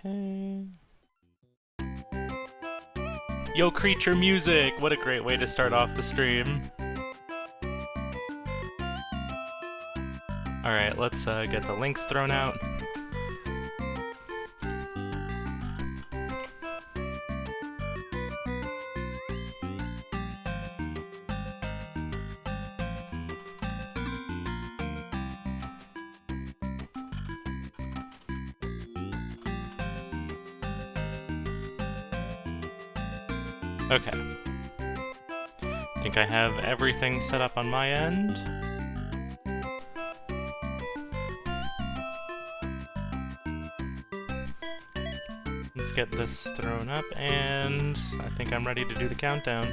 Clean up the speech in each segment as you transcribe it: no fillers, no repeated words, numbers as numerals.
Okay. Yo, creature music! What a great way to start off the stream. Alright, let's get the links thrown out. Okay. I think I have everything set up on my end. Let's get this thrown up, and I think I'm ready to do the countdown.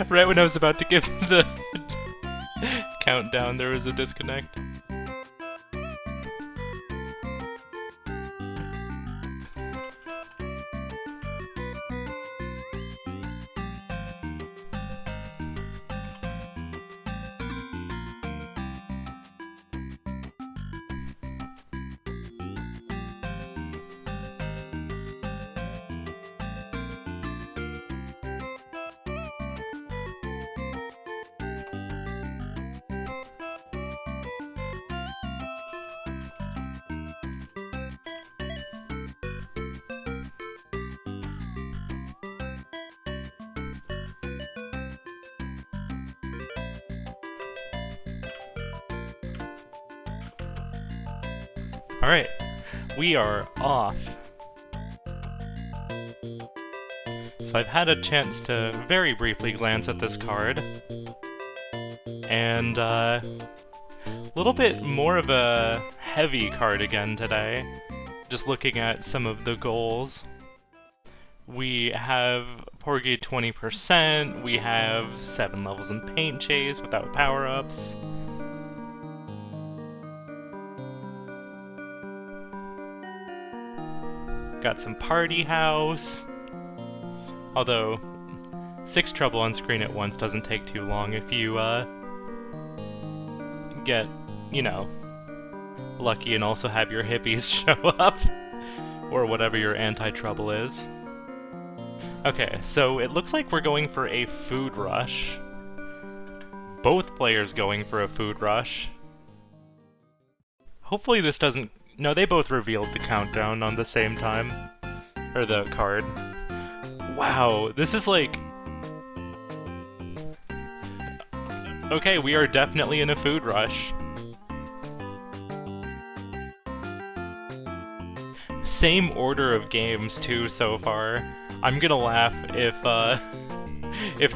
Right when I was about to give the countdown, there was a disconnect. Alright, we are off. So I've had a chance to very briefly glance at this card, and a little bit more of a heavy card again today, just looking at some of the goals. We have Porgy 20%, we have 7 levels in Paint Chase without power-ups. Got some Party House. Although, 6 Trouble on screen at once doesn't take too long if you, get, you know, lucky and also have your hippies show up. Or whatever your anti-trouble is. Okay, so it looks like we're going for a food rush. Both players going for a food rush. Hopefully this doesn't... No, they both revealed the countdown on the same time. Or the card. Wow, this is like... Okay, we are definitely in a food rush. Same order of games, too, so far. I'm gonna laugh if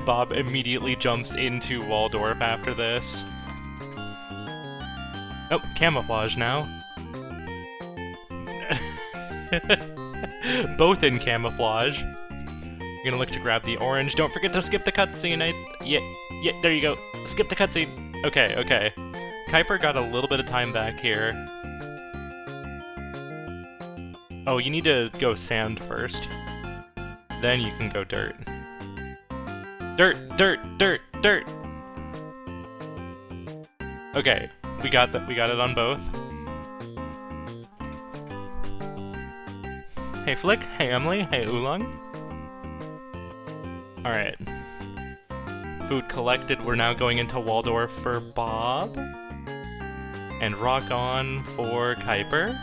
Bob immediately jumps into Waldorf after this. Oh, camouflage now. Both in camouflage. I'm gonna look to grab the orange. Don't forget to skip the cutscene. Yeah, there you go. Skip the cutscene. Okay, okay. Keiper got a little bit of time back here. Oh, you need to go sand first. Then you can go dirt. Dirt, dirt, dirt, dirt! Okay, we got it on both. Hey Flick, hey Emily, hey Oolong. Alright. Food collected, we're now going into Waldorf for Bob. And Rock On for Keiper.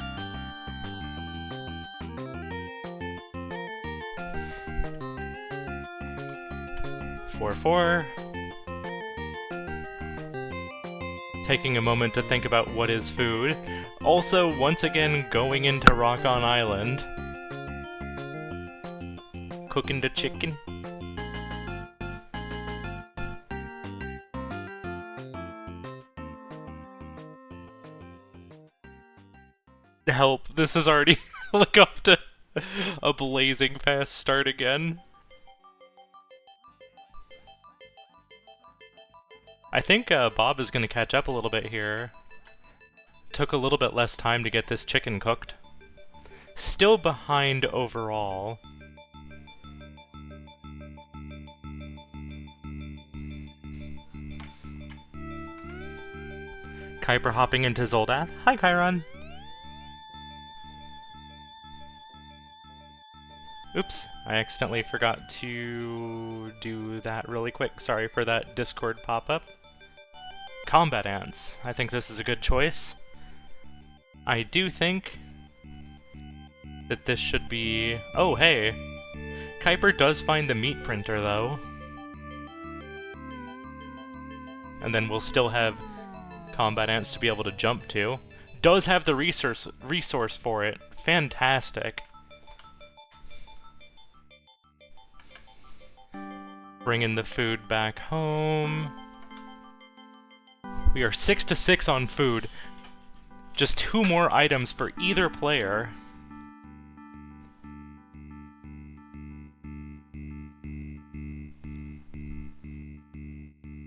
Four. Taking a moment to think about what is food. Also, once again, going into Rock On Island. Cooking the chicken. Help, this is already like up to a blazing fast start again. I think Bob is going to catch up a little bit here. Took a little bit less time to get this chicken cooked. Still behind overall. Keiper hopping into Zoldath. Hi, Chiron. Oops, I accidentally forgot to do that really quick. Sorry for that Discord pop-up. Combat Ants. I think this is a good choice. I do think that this should be... Oh, hey! Keiper does find the meat printer, though. And then we'll still have Combat Ants to be able to jump to. Does have the resource for it. Fantastic. Bringing the food back home. We are 6 to 6 on food. Just 2 more items for either player.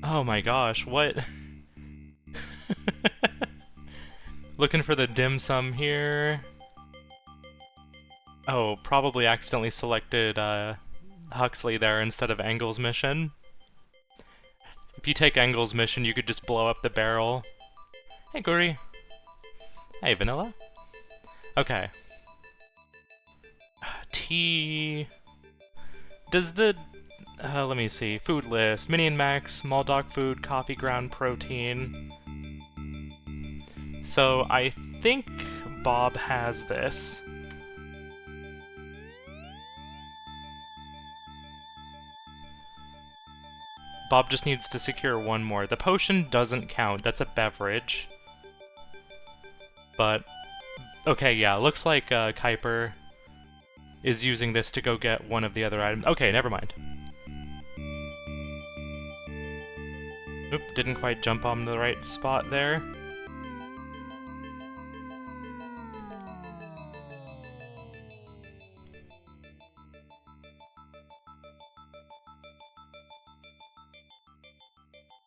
Oh my gosh, what? Looking for the dim sum here. Oh, probably accidentally selected Huxley there instead of Engel's mission. If you take Engel's mission, you could just blow up the barrel. Hey, Guri. Hey, Vanilla. Okay. Tea... Does the... let me see. Food list. Minion Max, small dog food, coffee ground protein. So, I think Bob has this. Bob just needs to secure one more. The potion doesn't count. That's a beverage. But, okay, yeah, looks like Keiper is using this to go get one of the other items. Okay, never mind. Oop, didn't quite jump on the right spot there.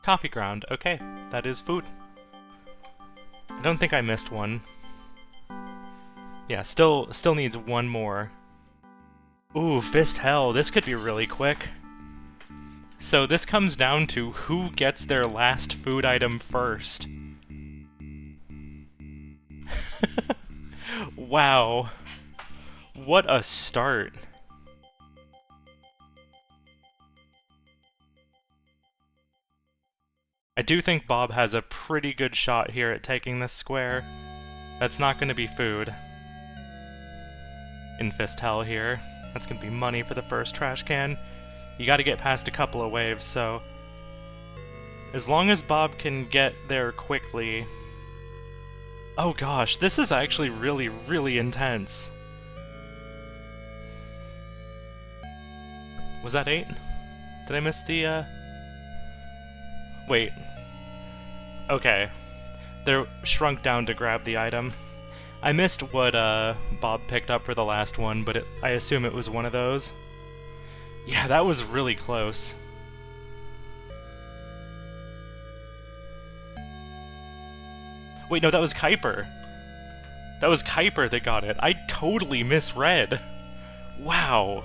Coffee ground, okay, that is food. I don't think I missed one. Yeah, still needs one more. Ooh, Fist Hell, this could be really quick. So this comes down to who gets their last food item first. Wow. What a start. I do think Bob has a pretty good shot here at taking this square. That's not going to be food. In Fist Hell here. That's going to be money for the first trash can. You got to get past a couple of waves, so... As long as Bob can get there quickly... Oh gosh, this is actually really, really intense. Was that 8? Did I miss the, Wait. Okay. They're shrunk down to grab the item. I missed what, Bob picked up for the last one, but I assume it was one of those. Yeah, that was really close. Wait, no, that was Keiper. That was Keiper that got it. I totally misread. Wow.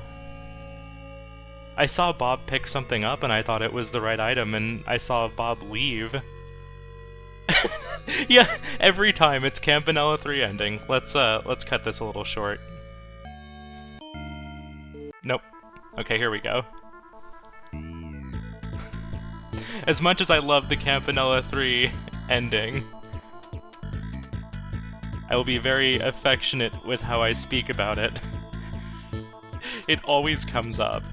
I saw Bob pick something up and I thought it was the right item, and I saw Bob leave. Yeah, every time it's Campanella 3 ending. Let's cut this a little short. Nope. Okay, here we go. As much as I love the Campanella 3 ending, I will be very affectionate with how I speak about it. It always comes up.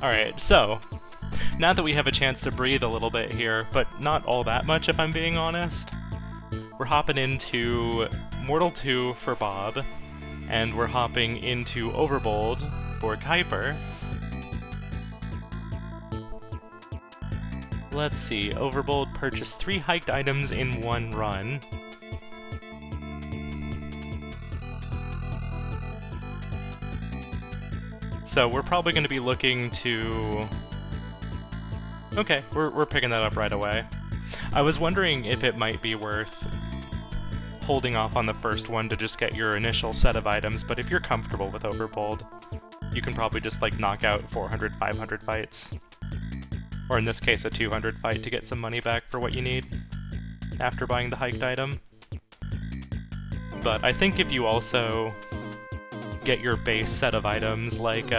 Alright, so, now that we have a chance to breathe a little bit here, but not all that much if I'm being honest, we're hopping into Mortal 2 for Bob, and we're hopping into Overbold for Keiper. Let's see, Overbold purchased 3 hiked items in 1 run. So we're probably going to be looking to... Okay, we're picking that up right away. I was wondering if it might be worth holding off on the first one to just get your initial set of items, but if you're comfortable with Overbold, you can probably just, like, knock out 400, 500 fights. Or in this case, a 200 fight to get some money back for what you need after buying the hiked item. But I think if you also get your base set of items, like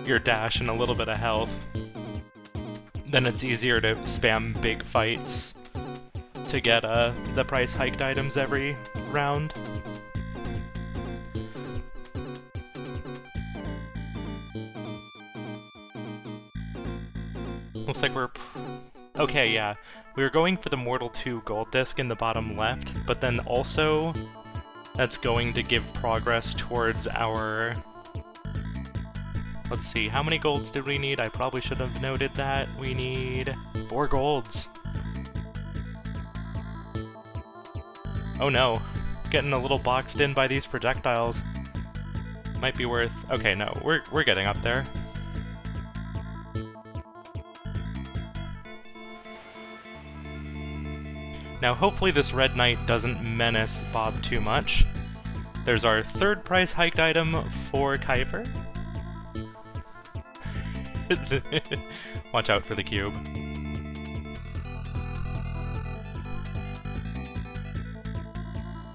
your dash and a little bit of health, then it's easier to spam big fights to get the price hiked items every round. Looks like we're... Okay, yeah. We were going for the Mortal 2 gold disc in the bottom left, but then also that's going to give progress towards our... Let's see, how many golds did we need? I probably should have noted that. We need 4 golds. Oh no, getting a little boxed in by these projectiles. Might be worth... Okay, no, we're getting up there. Now hopefully this Red Knight doesn't menace Bob too much. There's our third price hiked item for Keiper. Watch out for the cube.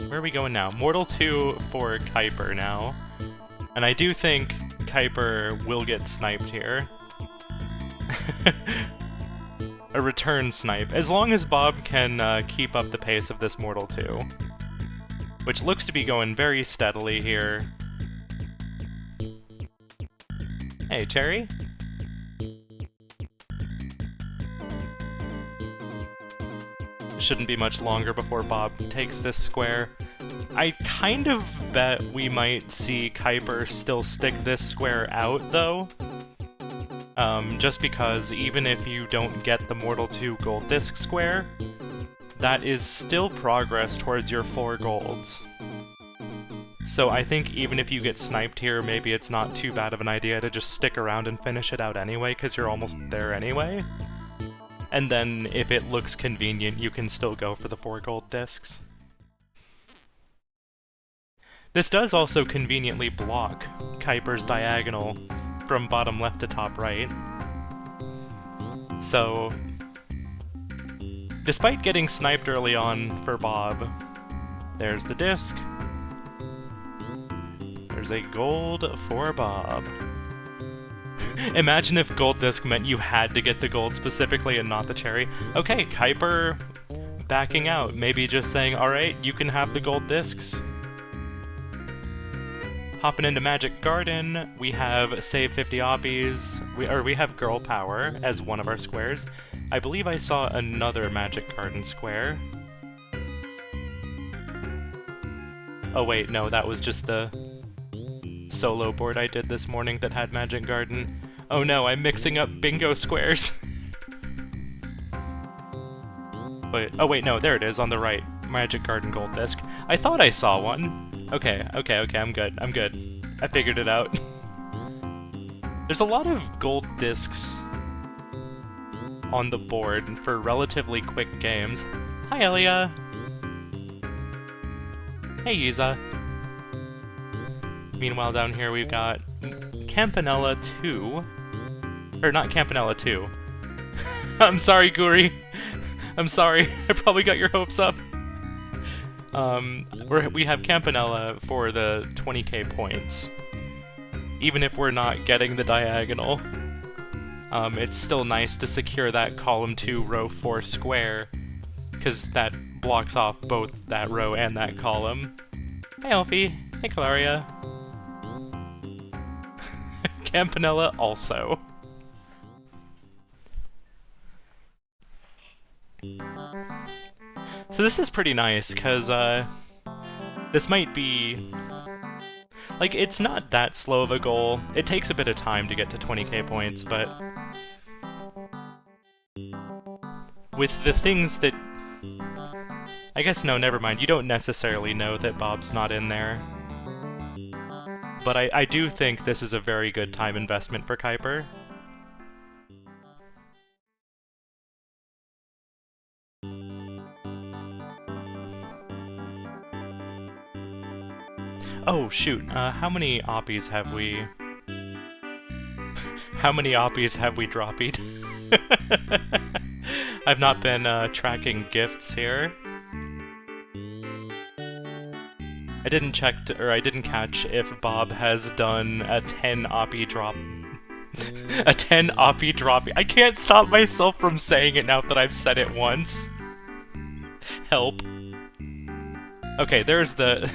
Where are we going now? Mortal 2 for Keiper now. And I do think Keiper will get sniped here. A return snipe, as long as Bob can keep up the pace of this Mortal 2. Which looks to be going very steadily here. Hey, Cherry? Shouldn't be much longer before Bob takes this square. I kind of bet we might see Keiper still stick this square out, though. Just because even if you don't get the Mortal 2 gold disc square, that is still progress towards your 4 golds. So I think even if you get sniped here, maybe it's not too bad of an idea to just stick around and finish it out anyway, because you're almost there anyway. And then, if it looks convenient, you can still go for the 4 gold discs. This does also conveniently block Keiper's diagonal from bottom left to top right. So, despite getting sniped early on for Bob, there's the disc. There's a gold for Bob. Imagine if gold disc meant you had to get the gold specifically and not the cherry. Okay, Keiper backing out. Maybe just saying, alright, you can have the gold discs. Hopping into Magic Garden, we have Save 50 Oppies, we have Girl Power as one of our squares. I believe I saw another Magic Garden square. Oh wait, no, that was just the solo board I did this morning that had Magic Garden. Oh no, I'm mixing up bingo squares. Wait, oh wait, no, there it is on the right. Magic Garden gold disc. I thought I saw one. Okay, I'm good. I figured it out. There's a lot of gold discs on the board for relatively quick games. Hi, Elia! Hey, Yiza! Meanwhile, down here we've got Campanella 2. Or not Campanella 2. I'm sorry, Guri. I'm sorry. I probably got your hopes up. We have Campanella for the 20k points. Even if we're not getting the diagonal, it's still nice to secure that column 2, row 4 square, because that blocks off both that row and that column. Hey, Elfie. Hey, Claria. Campanella also. So this is pretty nice, because, this might be... Like, it's not that slow of a goal. It takes a bit of time to get to 20k points, but... with the things that... I guess, no, never mind. You don't necessarily know that Bob's not in there. But I do think this is a very good time investment for Keiper. Oh, shoot. How many oppies have we... How many oppies have we droppied? I've not been tracking gifts here. I didn't check, I didn't catch if Bob has done a 10 oppie drop. A 10 oppie drop. I can't stop myself from saying it now that I've said it once. Help. Okay, there's the...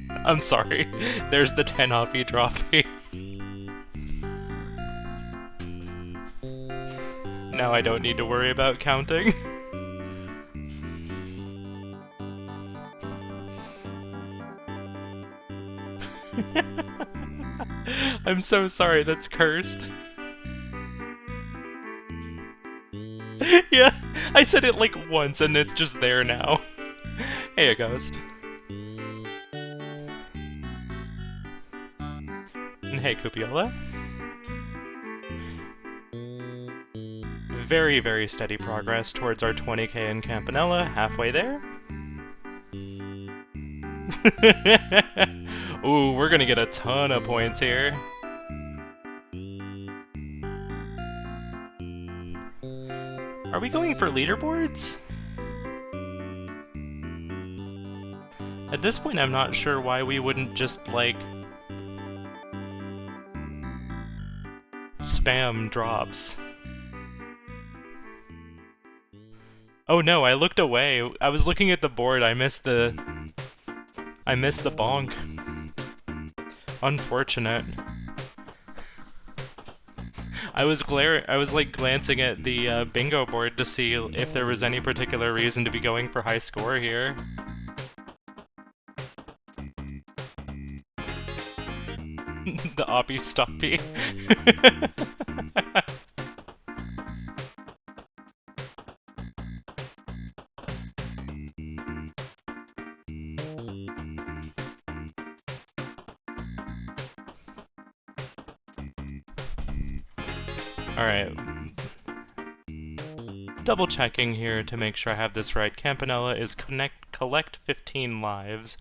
I'm sorry. There's the 10 oppie droppy. Now I don't need to worry about counting. I'm so sorry, that's cursed. Yeah, I said it like once and it's just there now. Hey, a ghost. And hey, Cupiola. Very, very steady progress towards our 20k in Campanella, halfway there. Ooh, we're gonna get a ton of points here. Are we going for leaderboards? At this point, I'm not sure why we wouldn't just, like, spam drops. Oh no, I looked away. I was looking at the board. I missed the bonk. Unfortunate. I was like glancing at the bingo board to see if there was any particular reason to be going for high score here. The oppie stoppy. Alright. Double checking here to make sure I have this right. Campanella is collect 15 lives.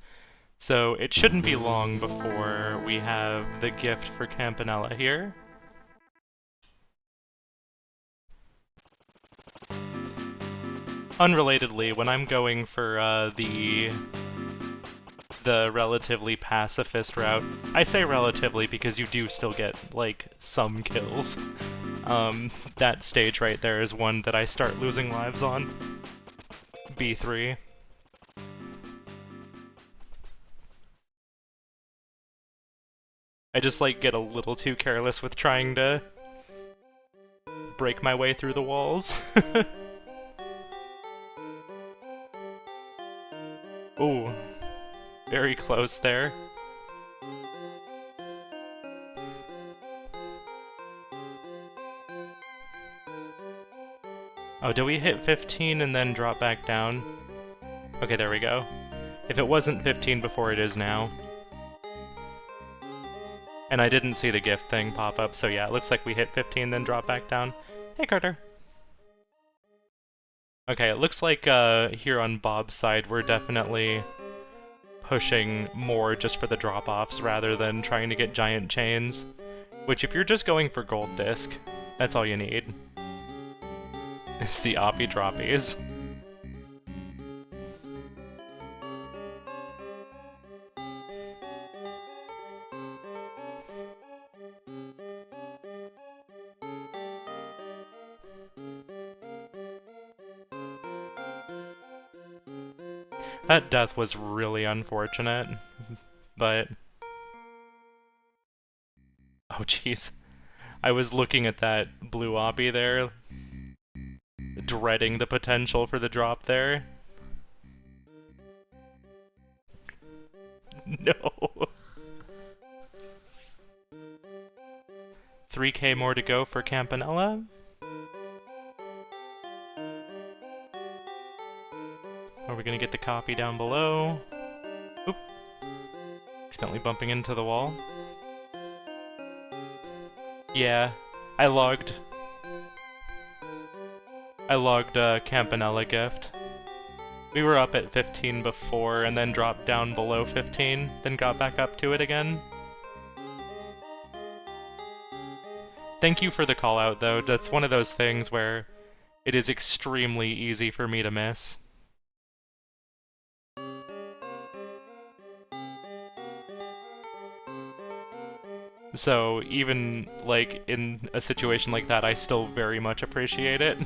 So it shouldn't be long before we have the gift for Campanella here. Unrelatedly, when I'm going for the relatively pacifist route, I say relatively because you do still get, like, some kills. That stage right there is one that I start losing lives on. B3. I just, like, get a little too careless with trying to break my way through the walls. Ooh. Very close there. Oh, did we hit 15 and then drop back down? Okay, there we go. If it wasn't 15 before, it is now. And I didn't see the gift thing pop up, so yeah, it looks like we hit 15 then drop back down. Hey, Carter! Okay, it looks like here on Bob's side, we're definitely pushing more just for the drop-offs rather than trying to get giant chains. Which, if you're just going for gold disc, that's all you need. It's the oppie droppies. That death was really unfortunate, but... Oh jeez. I was looking at that blue oppie there, dreading the potential for the drop there. No. 3k more to go for Campanella. Are we gonna get the copy down below? Oop. Accidentally bumping into the wall. Yeah, I logged Campanella gift. We were up at 15 before, and then dropped down below 15, then got back up to it again. Thank you for the call out, though. That's one of those things where it is extremely easy for me to miss. So even, like, in a situation like that, I still very much appreciate it.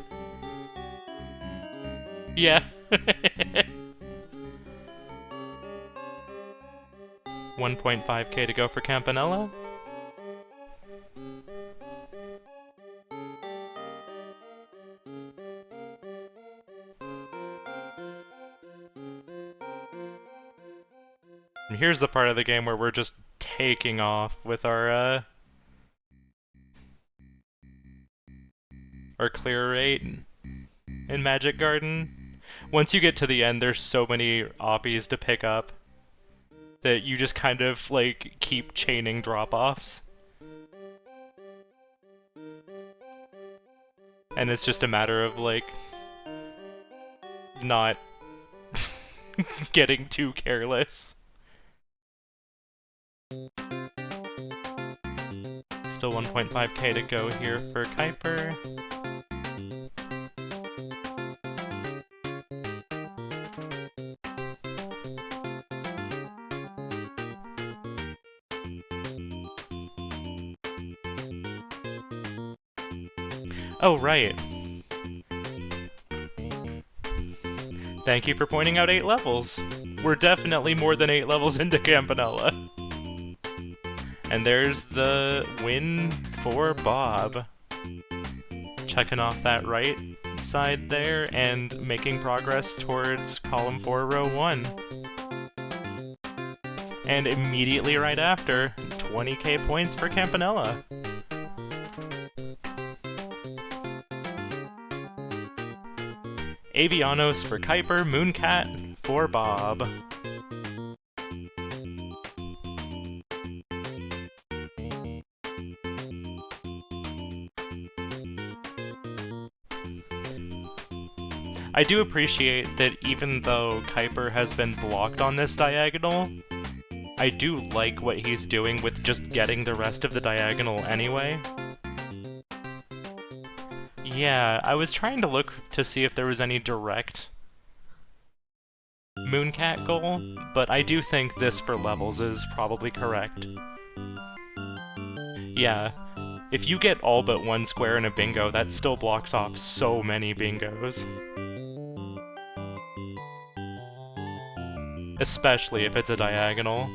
Yeah. 1.5k to go for Campanella. And here's the part of the game where we're just taking off with our clear rate in Magic Garden. Once you get to the end, there's so many oppies to pick up that you just kind of, like, keep chaining drop-offs. And it's just a matter of, like, not getting too careless. Still 1.5k to go here for Keiper. Oh, right. Thank you for pointing out 8 levels. We're definitely more than 8 levels into Campanella. And there's the win for Bob. Checking off that right side there and making progress towards column 4, row 1. And immediately right after, 20k points for Campanella. Avianos for Keiper, Mooncat for Bob. I do appreciate that even though Keiper has been blocked on this diagonal, I do like what he's doing with just getting the rest of the diagonal anyway. Yeah, I was trying to look to see if there was any direct Mooncat goal, but I do think this for levels is probably correct. Yeah, if you get all but one square in a bingo, that still blocks off so many bingos. Especially if it's a diagonal.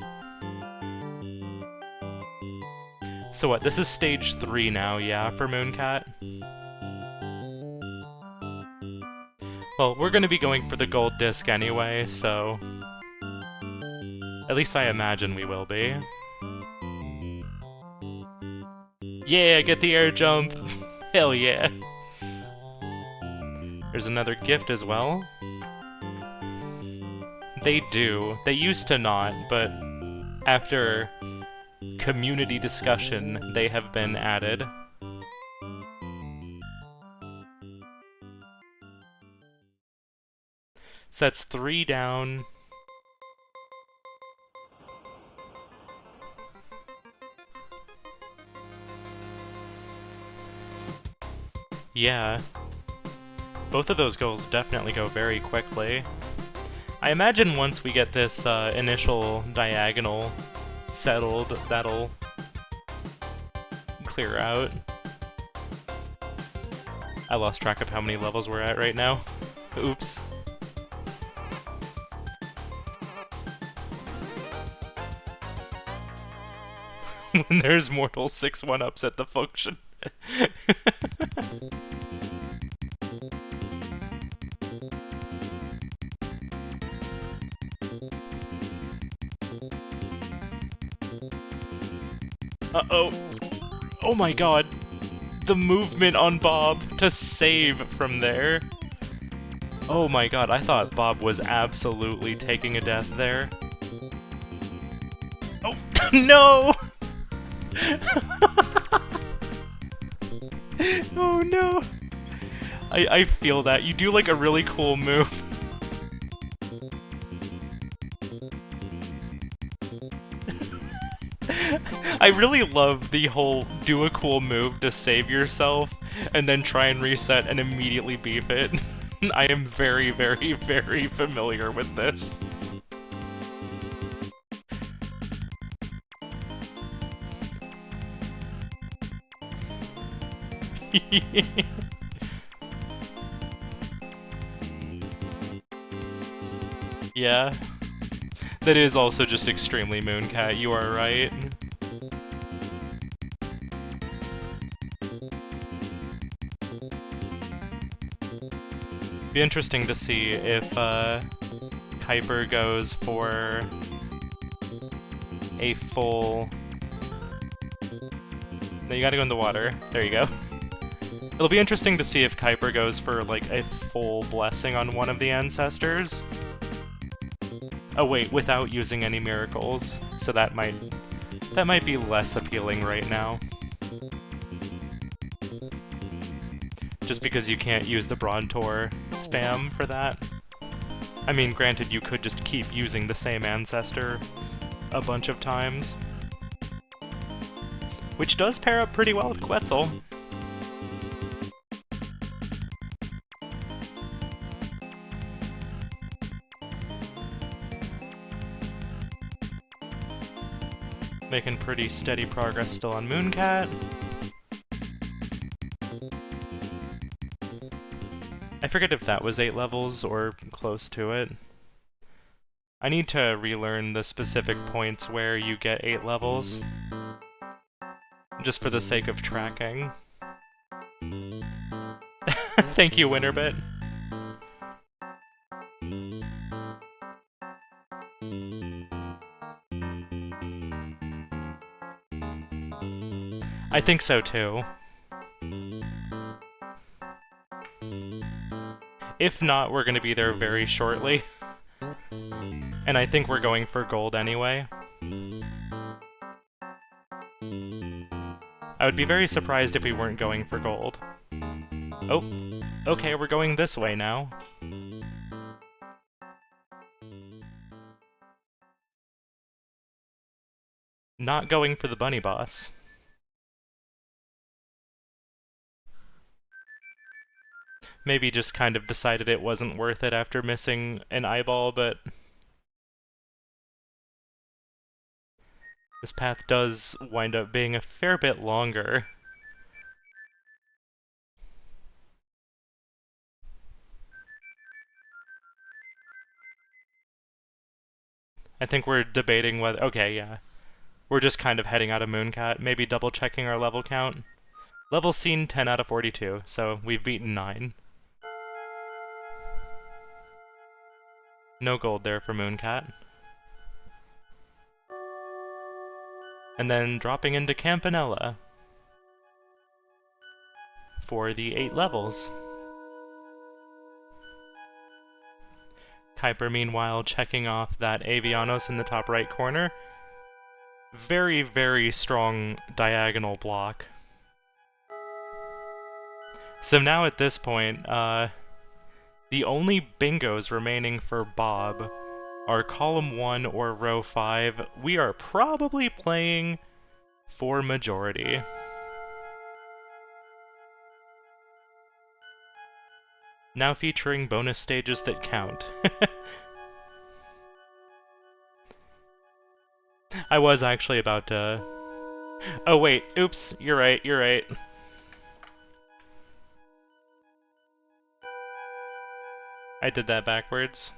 So what, this is stage 3 now, yeah, for Mooncat? Well, we're gonna be going for the gold disc anyway, so... At least I imagine we will be. Yeah, get the air jump! Hell yeah! There's another gift as well. They do. They used to not, but after community discussion, they have been added. So that's 3 down. Yeah. Both of those goals definitely go very quickly. I imagine once we get this initial diagonal settled, that'll clear out. I lost track of how many levels we're at right now. Oops. When there's mortal 6 1-ups at the function. Uh-oh. Oh my god. The movement on Bob to save from there. Oh my god, I thought Bob was absolutely taking a death there. Oh, no! Oh no! I feel that. You do like a really cool move. I really love the whole do a cool move to save yourself and then try and reset and immediately beef it. I am very, very, very familiar with this. Yeah. That is also just extremely Mooncat, you are right. Be interesting to see if Kuiper goes for a full... No, you gotta go in the water. There you go. It'll be interesting to see if Kuiper goes for, like, a full blessing on one of the ancestors. Oh wait, without using any miracles. So that might be less appealing right now. Just because you can't use the Brontor spam for that. I mean, granted, you could just keep using the same ancestor a bunch of times. Which does pair up pretty well with Quetzal. Making pretty steady progress still on Mooncat. I forget if that was 8 levels or close to it. I need to relearn the specific points where you get 8 levels. Just for the sake of tracking. Thank you, Winterbit. I think so too. If not, we're gonna be there very shortly. And I think we're going for gold anyway. I would be very surprised if we weren't going for gold. Oh, okay, we're going this way now. Not going for the bunny boss. Maybe just kind of decided it wasn't worth it after missing an eyeball, but... This path does wind up being a fair bit longer. I think we're debating whether... Okay, yeah. We're just kind of heading out of Mooncat, maybe double-checking our level count. Level seen 10 out of 42, so we've beaten 9. No gold there for Mooncat. And then dropping into Campanella for the 8 levels. Kuiper, meanwhile, checking off that Avianos in the top right corner. Very, very strong diagonal block. So now at this point, the only bingos remaining for Bob are column 1 or row 5. We are probably playing for majority. Now featuring bonus stages that count. I was actually about to... Oh wait, oops, you're right, you're right. I did that backwards.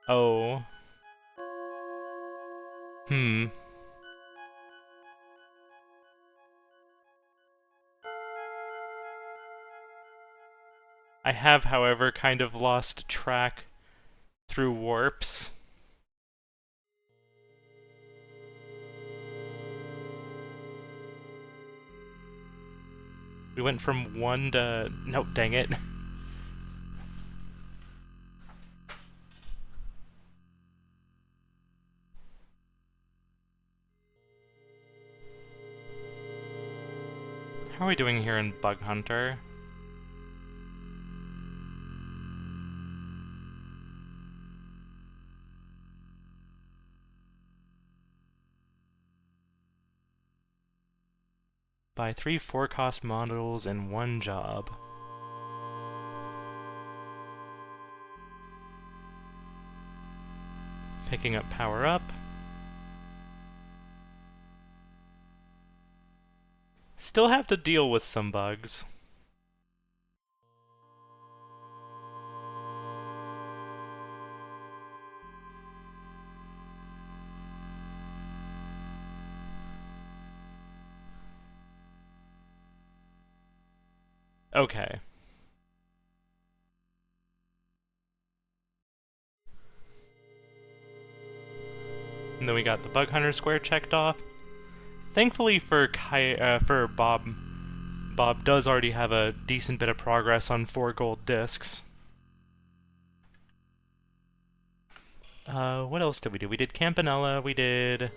Oh. I have, however, kind of lost track through warps. We went from 1 to... Nope, dang it. How are we doing here in Bug Hunter? Buy 3 4-cost models in 1 job. Picking up power up. Still have to deal with some bugs. Okay. And then we got the Bug Hunter square checked off. Thankfully for Bob, Bob does already have a decent bit of progress on 4 gold discs. What else did we do? We did Campanella, we did...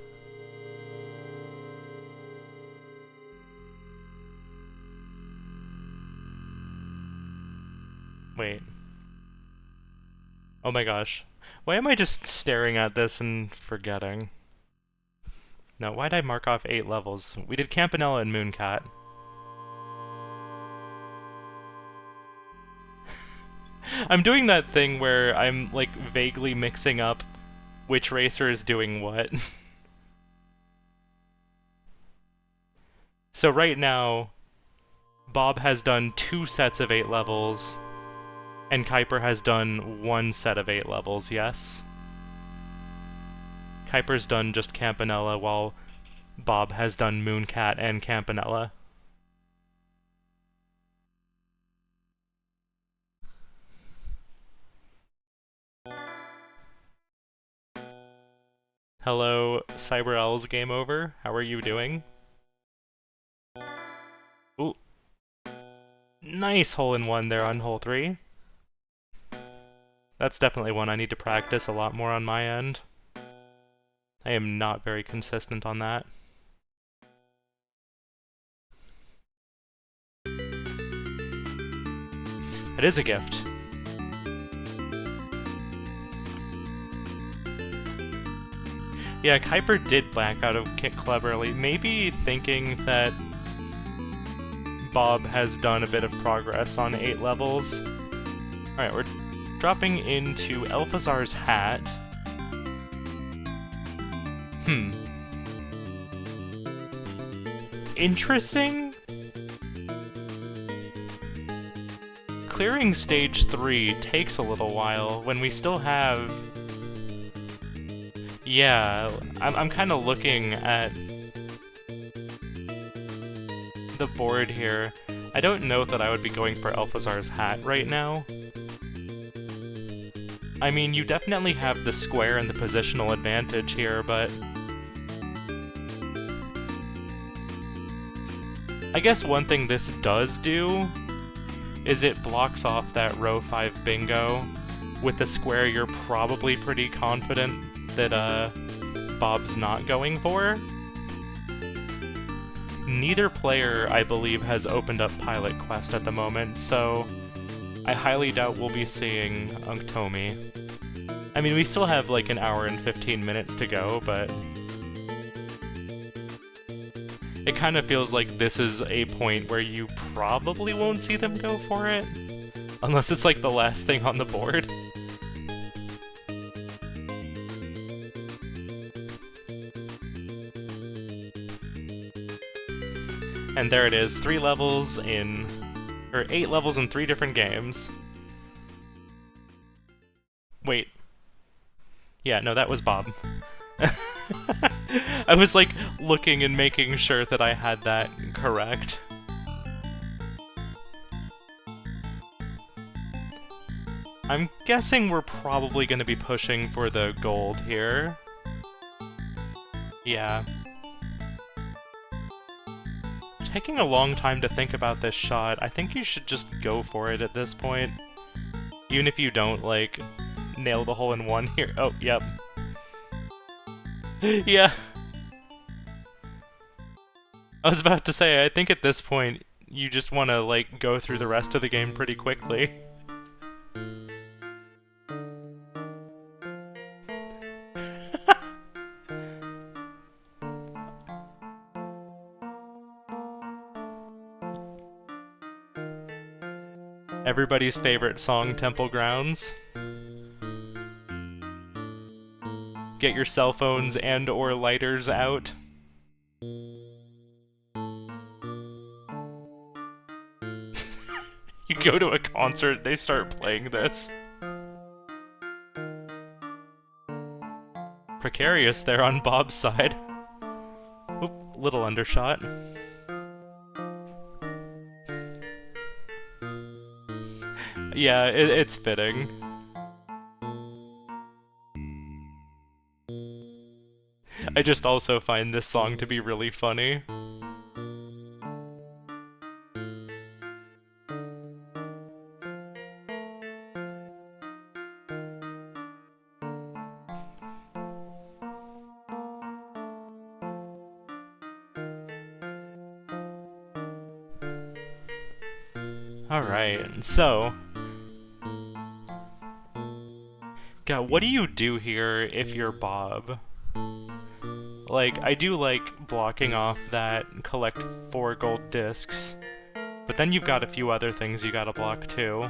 Wait. Oh my gosh. Why am I just staring at this and forgetting? No, why'd I mark off 8 levels? We did Campanella and Mooncat. I'm doing that thing where I'm, like, vaguely mixing up which racer is doing what. So right now, Bob has done 2 sets of 8 levels, and Keiper has done 1 set of 8 levels, yes? Keiper's done just Campanella, while Bob has done Mooncat and Campanella. Hello, CyberL's Game Over. How are you doing? Ooh. Nice hole-in-one there on hole 3. That's definitely one I need to practice a lot more on my end. I am not very consistent on that. It is a gift. Yeah, Keiper did back out of Kick cleverly, maybe thinking that Bob has done a bit of progress on 8 levels. Alright, we're dropping into Elphazar's hat. Interesting? Clearing stage 3 takes a little while when we still have... Yeah, I'm kind of looking at the board here. I don't know that I would be going for Elphazar's hat right now. I mean, you definitely have the square and the positional advantage here, but... I guess one thing this does do is it blocks off that row 5 bingo. With the square, you're probably pretty confident that Bob's not going for. Neither player, I believe, has opened up Pilot Quest at the moment, so I highly doubt we'll be seeing Unktomi. I mean, we still have like an hour and 15 minutes to go, but it kind of feels like this is a point where you probably won't see them go for it, unless it's like the last thing on the board. And there it is, 3 levels in... or 8 levels in 3 different games. Wait. Yeah, no, that was Bob. I was, like, looking and making sure that I had that correct. I'm guessing we're probably gonna be pushing for the gold here. Yeah. Taking a long time to think about this shot, I think you should just go for it at this point. Even if you don't, like, nail the hole in one here. Oh, yep. Yeah. I was about to say, I think at this point, you just want to, like, go through the rest of the game pretty quickly. Everybody's favorite song, Temple Grounds. Get your cell phones and/or lighters out. You go to a concert, they start playing this. Precarious there on Bob's side. Oop, little undershot. Yeah, it's fitting. I just also find this song to be really funny. Alright, so... God, what do you do here if you're Bob? Like, I do like blocking off that collect 4 gold discs, but then you've got a few other things you gotta block too.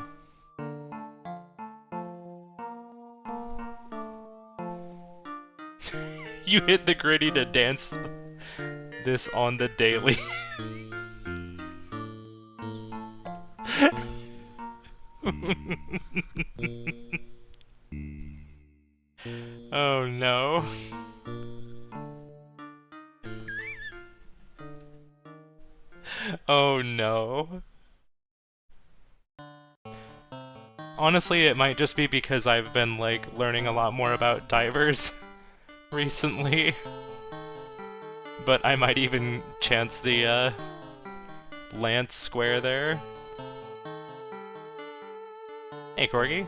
You hit the gritty to dance this on the daily. Oh no. Oh no. Honestly, it might just be because I've been, like, learning a lot more about divers recently. But I might even chance the, Lance square there. Hey, Corgi.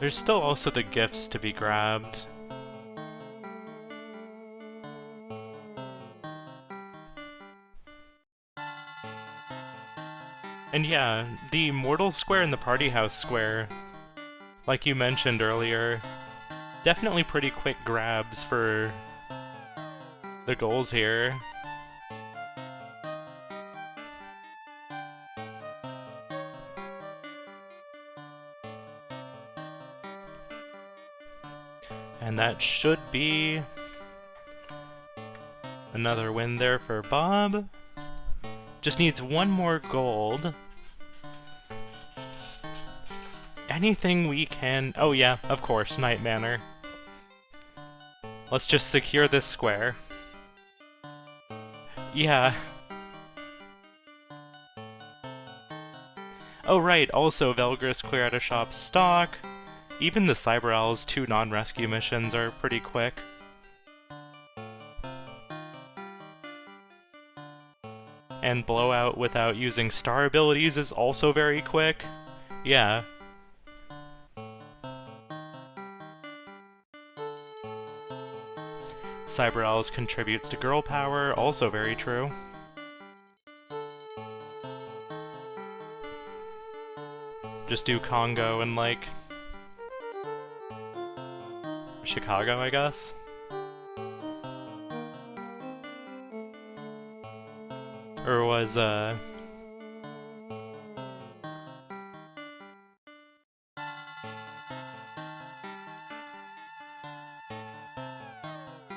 There's still also the gifts to be grabbed. And yeah, the Mortal Square and the Party House Square, like you mentioned earlier, definitely pretty quick grabs for the goals here. And that should be another win there for Bob. Just needs one more gold. Anything we can... Oh yeah, of course, Night Manor. Let's just secure this square. Yeah. Oh right, also Velgris clear out of shop stock. Even the Cyber Owl's 2 non-rescue missions are pretty quick. And Blowout without using star abilities is also very quick. Yeah. Cyber Owls contributes to girl power, also very true. Just do Congo and, like, Chicago, I guess? Or was,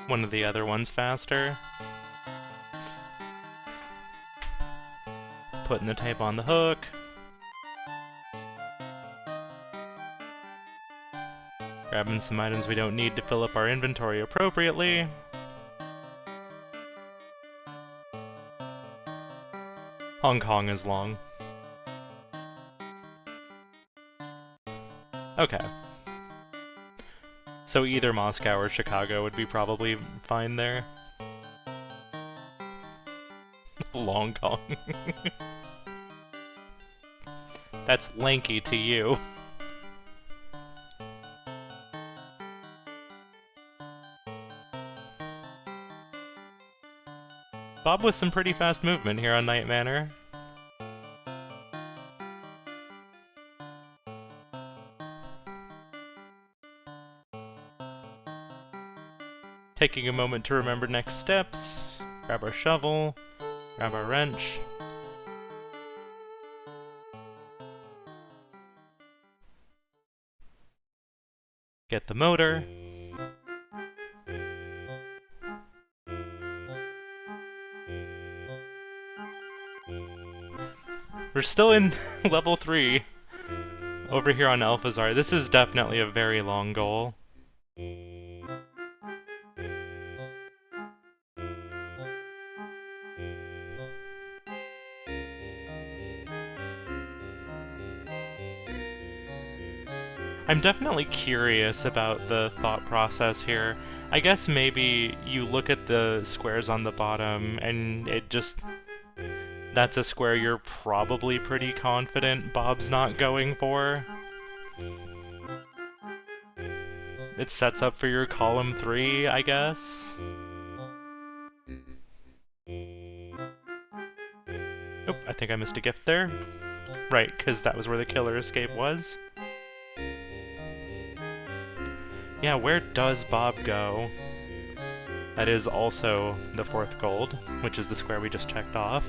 one of the other ones faster? Putting the tape on the hook. Grabbing some items we don't need to fill up our inventory appropriately. Hong Kong is long. Okay. So either Moscow or Chicago would be probably fine there. Long Kong. That's lanky to you. Bob with some pretty fast movement here on Night Manor. Taking a moment to remember next steps. Grab our shovel, grab our wrench. Get the motor. We're still in level 3 over here on Alphazar. This is definitely a very long goal. I'm definitely curious about the thought process here. I guess maybe you look at the squares on the bottom and it just... That's a square you're probably pretty confident Bob's not going for. It sets up for your column 3, I guess. Oh, I think I missed a gift there. Right, because that was where the killer escape was. Yeah, where does Bob go? That is also the 4th gold, which is the square we just checked off.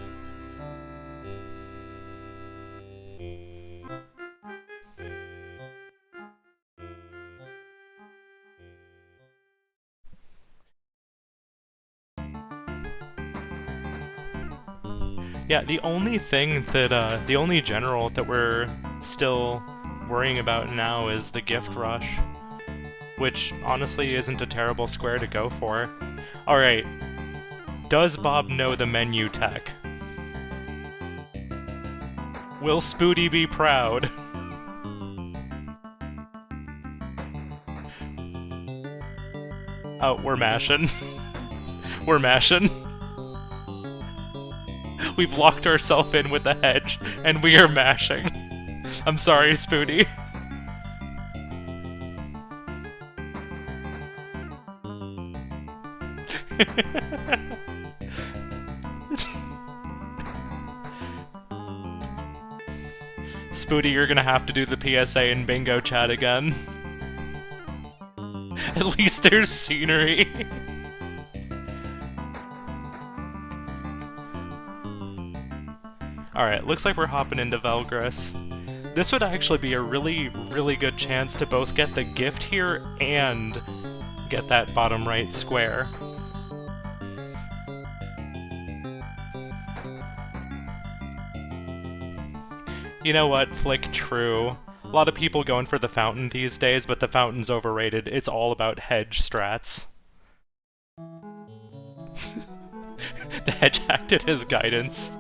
Yeah, the only thing that, the only general that we're still worrying about now is the gift rush. Which, honestly, isn't a terrible square to go for. Alright. Does Bob know the menu tech? Will Spooty be proud? Oh, we're mashing. We're mashing. We've locked ourselves in with the hedge, and we are mashing. I'm sorry, Spooty. Spooty, you're gonna have to do the PSA in bingo chat again. At least there's scenery. Alright, looks like we're hopping into Velgris. This would actually be a really, really good chance to both get the gift here and get that bottom right square. You know what, Flick, true. A lot of people going for the fountain these days, but the fountain's overrated. It's all about hedge strats. The hedge acted as guidance.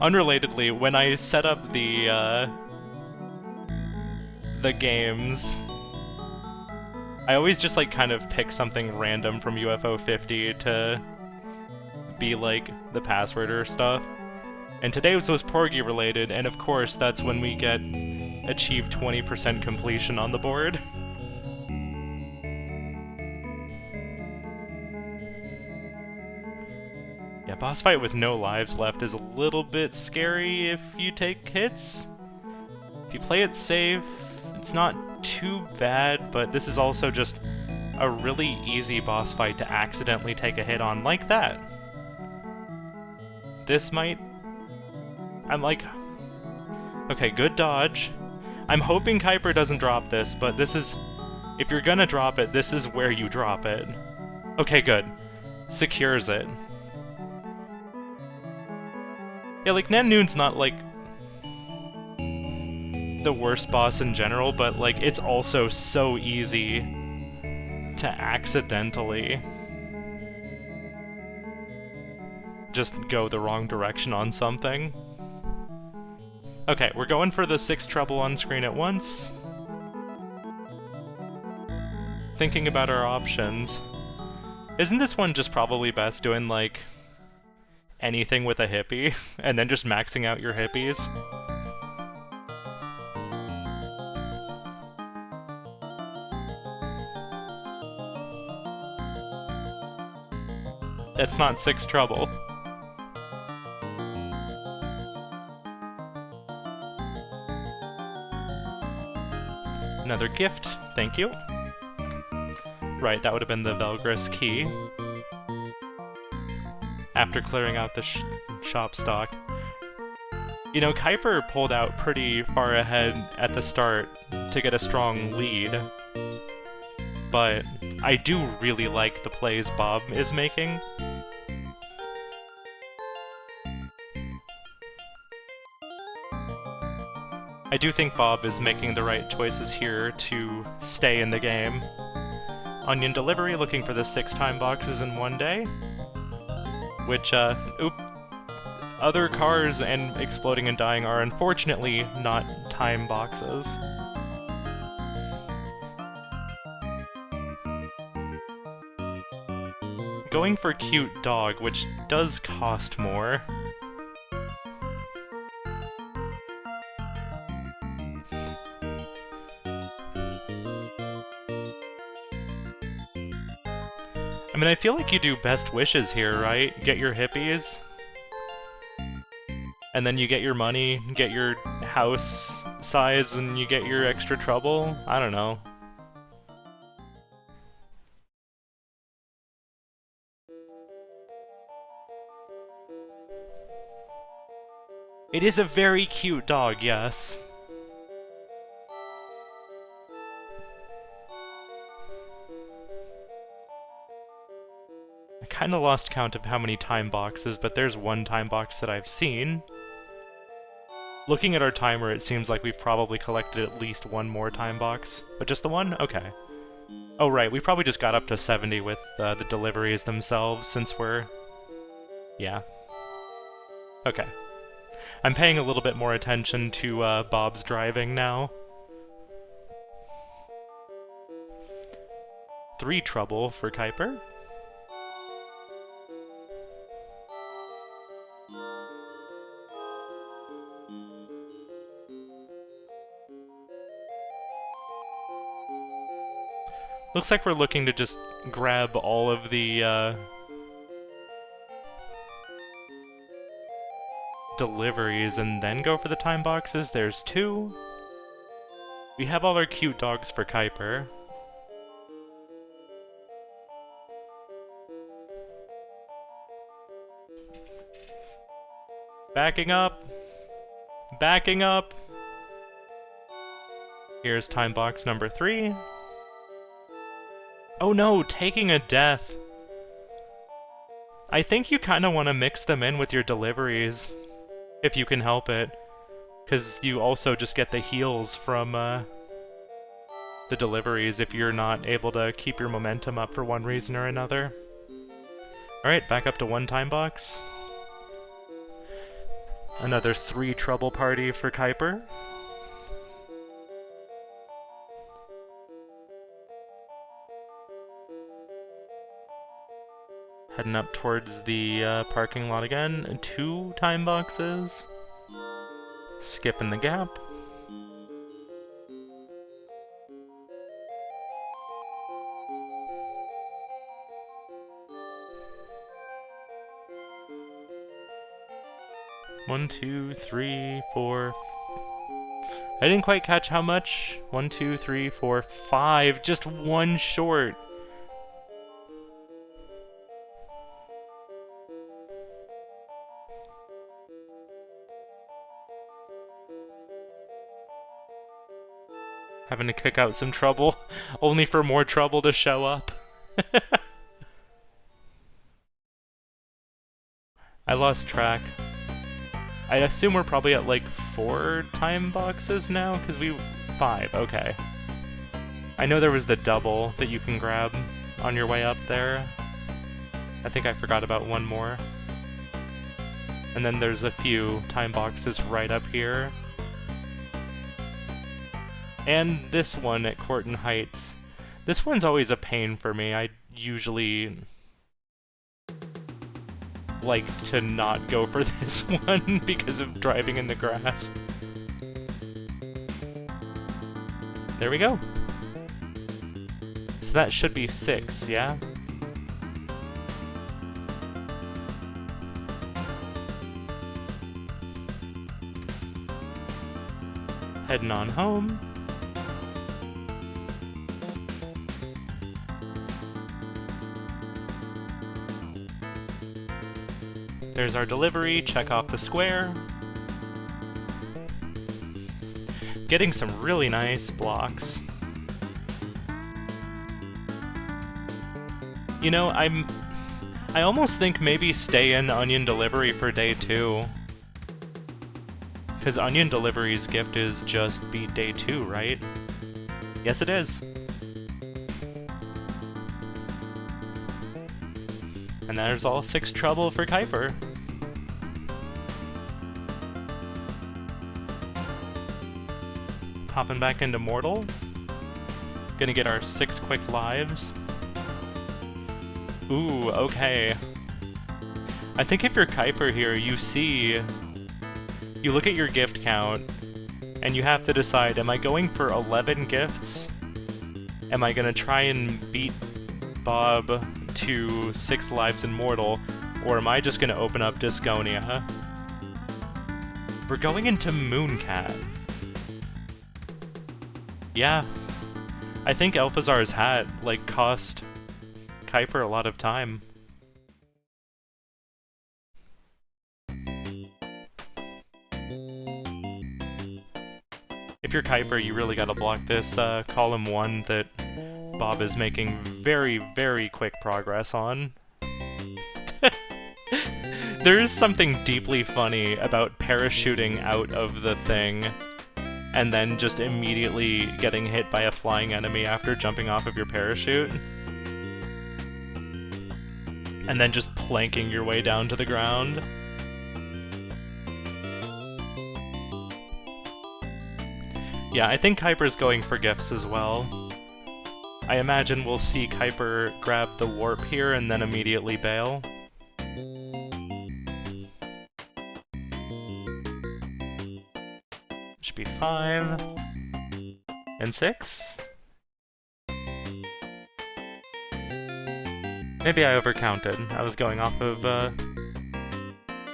Unrelatedly, when I set up the games, I always just, like, kind of pick something random from UFO 50 to be, like, the password or stuff. And today was Porgy related, and of course that's when we get achieve 20% completion on the board. Yeah, boss fight with no lives left is a little bit scary if you take hits. If you play it safe, it's not too bad, but this is also just a really easy boss fight to accidentally take a hit on like that. This might... I'm like... Okay, good dodge. I'm hoping Keiper doesn't drop this, but this is... If you're gonna drop it, this is where you drop it. Okay, good. Secures it. Yeah, like, Nanoon's not, like, the worst boss in general, but, like, it's also so easy to accidentally just go the wrong direction on something. Okay, we're going for the 6 treble on screen at once. Thinking about our options. Isn't this one just probably best doing, like, anything with a hippie, and then just maxing out your hippies? That's not 6 treble. Another gift, thank you. Right, that would have been the Velgris key. After clearing out the shop stock. You know, Keiper pulled out pretty far ahead at the start to get a strong lead. But I do really like the plays Bob is making. I do think Bob is making the right choices here to stay in the game. Onion Delivery looking for the 6 time boxes in one day. Which, other cars and exploding and dying are unfortunately not time boxes. Going for Cute Dog, which does cost more. I mean, I feel like you do best wishes here, right? Get your hippies. And then you get your money, get your house size, and you get your extra trouble? I don't know. It is a very cute dog, yes. I kinda lost count of how many time boxes, but there's one time box that I've seen. Looking at our timer, it seems like we've probably collected at least one more time box. But just the one? Okay. Oh right, we probably just got up to 70 with the deliveries themselves, since we're... yeah. Okay. I'm paying a little bit more attention to Bob's driving now. 3 trouble for Keiper. Looks like we're looking to just grab all of the deliveries and then go for the time boxes. There's 2. We have all our cute dogs for Keiper. Backing up! Backing up! Here's time box number 3. Oh no, taking a death! I think you kinda wanna mix them in with your deliveries, if you can help it. Because you also just get the heals from the deliveries if you're not able to keep your momentum up for one reason or another. Alright, back up to 1 time box. Another 3 trouble party for Keiper. Heading up towards the parking lot again. 2 time boxes. Skipping the gap. One, 2, 3, 4. I didn't quite catch how much. 1, 2, 3, 4, 5. Just 1 short. Having to kick out some trouble, only for more trouble to show up. I lost track. I assume we're probably at like 4 time boxes now, because 5, okay. I know there was the double that you can grab on your way up there. I think I forgot about one more. And then there's a few time boxes right up here. And this one at Corton Heights. This one's always a pain for me. I usually like to not go for this one because of driving in the grass. There we go. So that should be 6, yeah? Heading on home. There's our delivery, check off the square. Getting some really nice blocks. You know, I almost think maybe stay in Onion Delivery for day 2. Because Onion Delivery's gift is just be day 2, right? Yes, it is. And there's all 6 trouble for Keiper. Hopping back into Mortal. Gonna get our 6 quick lives. Ooh, okay. I think if you're Keiper here, you look at your gift count, and you have to decide, am I going for 11 gifts? Am I gonna try and beat Bob to 6 lives in Mortal, or am I just gonna open up Disconia? We're going into Mooncat. Yeah. I think Alphazar's hat, like, cost Keiper a lot of time. If you're Keiper, you really gotta block this column 1 that Bob is making very, very quick progress on. There is something deeply funny about parachuting out of the thing and then just immediately getting hit by a flying enemy after jumping off of your parachute. And then just planking your way down to the ground. Yeah, I think Keiper's going for gifts as well. I imagine we'll see Keiper grab the warp here and then immediately bail. Should be 5. And 6? Maybe I overcounted. I was going off of,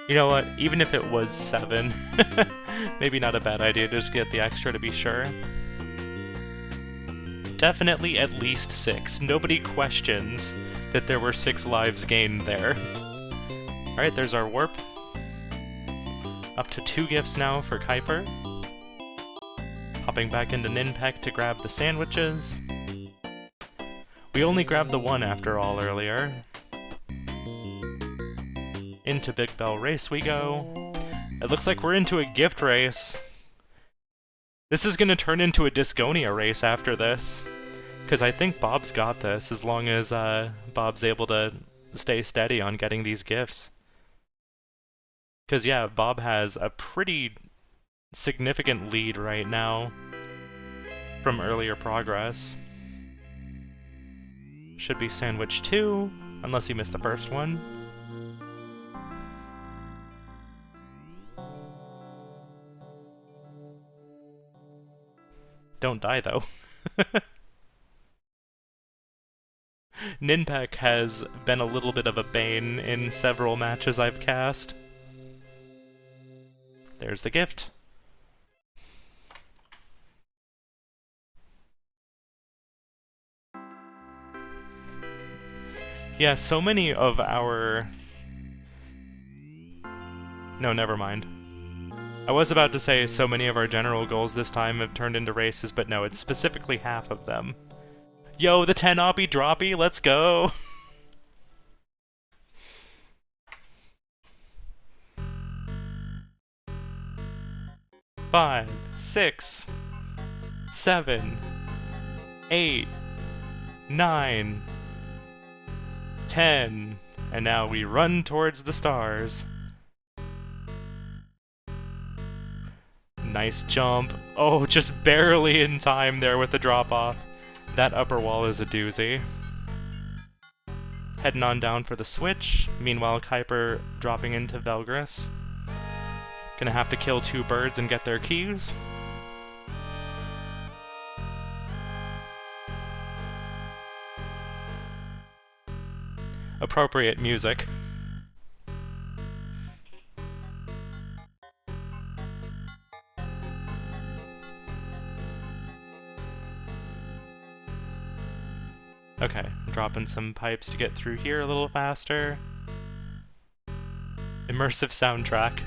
You know what? Even if it was 7, maybe not a bad idea to just get the extra to be sure. Definitely at least 6. Nobody questions that there were 6 lives gained there. Alright, there's our warp. Up to 2 gifts now for Keiper. Hopping back into Ninpeck to grab the sandwiches. We only grabbed the 1 after all earlier. Into Big Bell Race we go. It looks like we're into a gift race. This is gonna turn into a Disconia race after this. Because I think Bob's got this, as long as Bob's able to stay steady on getting these gifts. Because yeah, Bob has a pretty significant lead right now from earlier progress. Should be sandwich 2, unless he missed the first one. Don't die, though. Ninpeck has been a little bit of a bane in several matches I've cast. There's the gift. Yeah, so many of our... No, never mind. I was about to say so many of our general goals this time have turned into races, but no, it's specifically half of them. Yo, the 10 oppie droppy, let's go! Five, 6, 7, 8, 9, 10, and now we run towards the stars. Nice jump. Oh, just barely in time there with the drop-off. That upper wall is a doozy. Heading on down for the switch. Meanwhile, Keiper dropping into Velgris. Gonna have to kill 2 birds and get their keys. Appropriate music. Okay, dropping some pipes to get through here a little faster. Immersive soundtrack.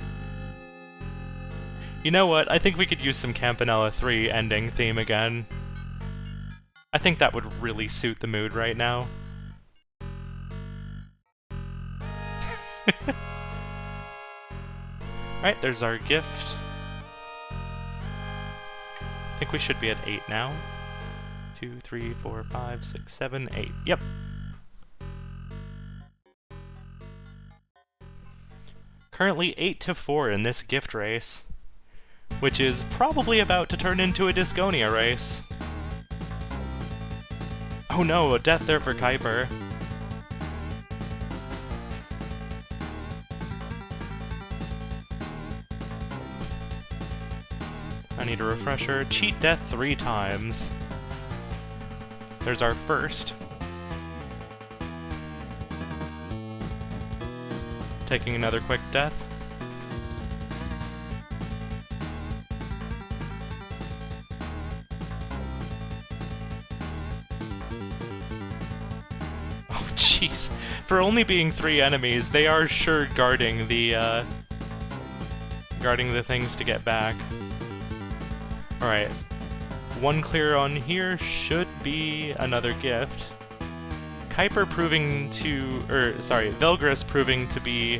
You know what? I think we could use some Campanella 3 ending theme again. I think that would really suit the mood right now. Alright, there's our gift. I think we should be at 8 now. 2, 3, 4, 5, 6, 7, 8. Yep. Currently 8-4 in this gift race, which is probably about to turn into a Disconia race. Oh no, a death there for Keiper. I need a refresher. Cheat death 3 times. There's our first. Taking another quick death. Oh jeez. For only being 3 enemies, they are sure guarding the things to get back. Alright. 1 clear on here should be another gift. Keiper proving to... Velgris proving to be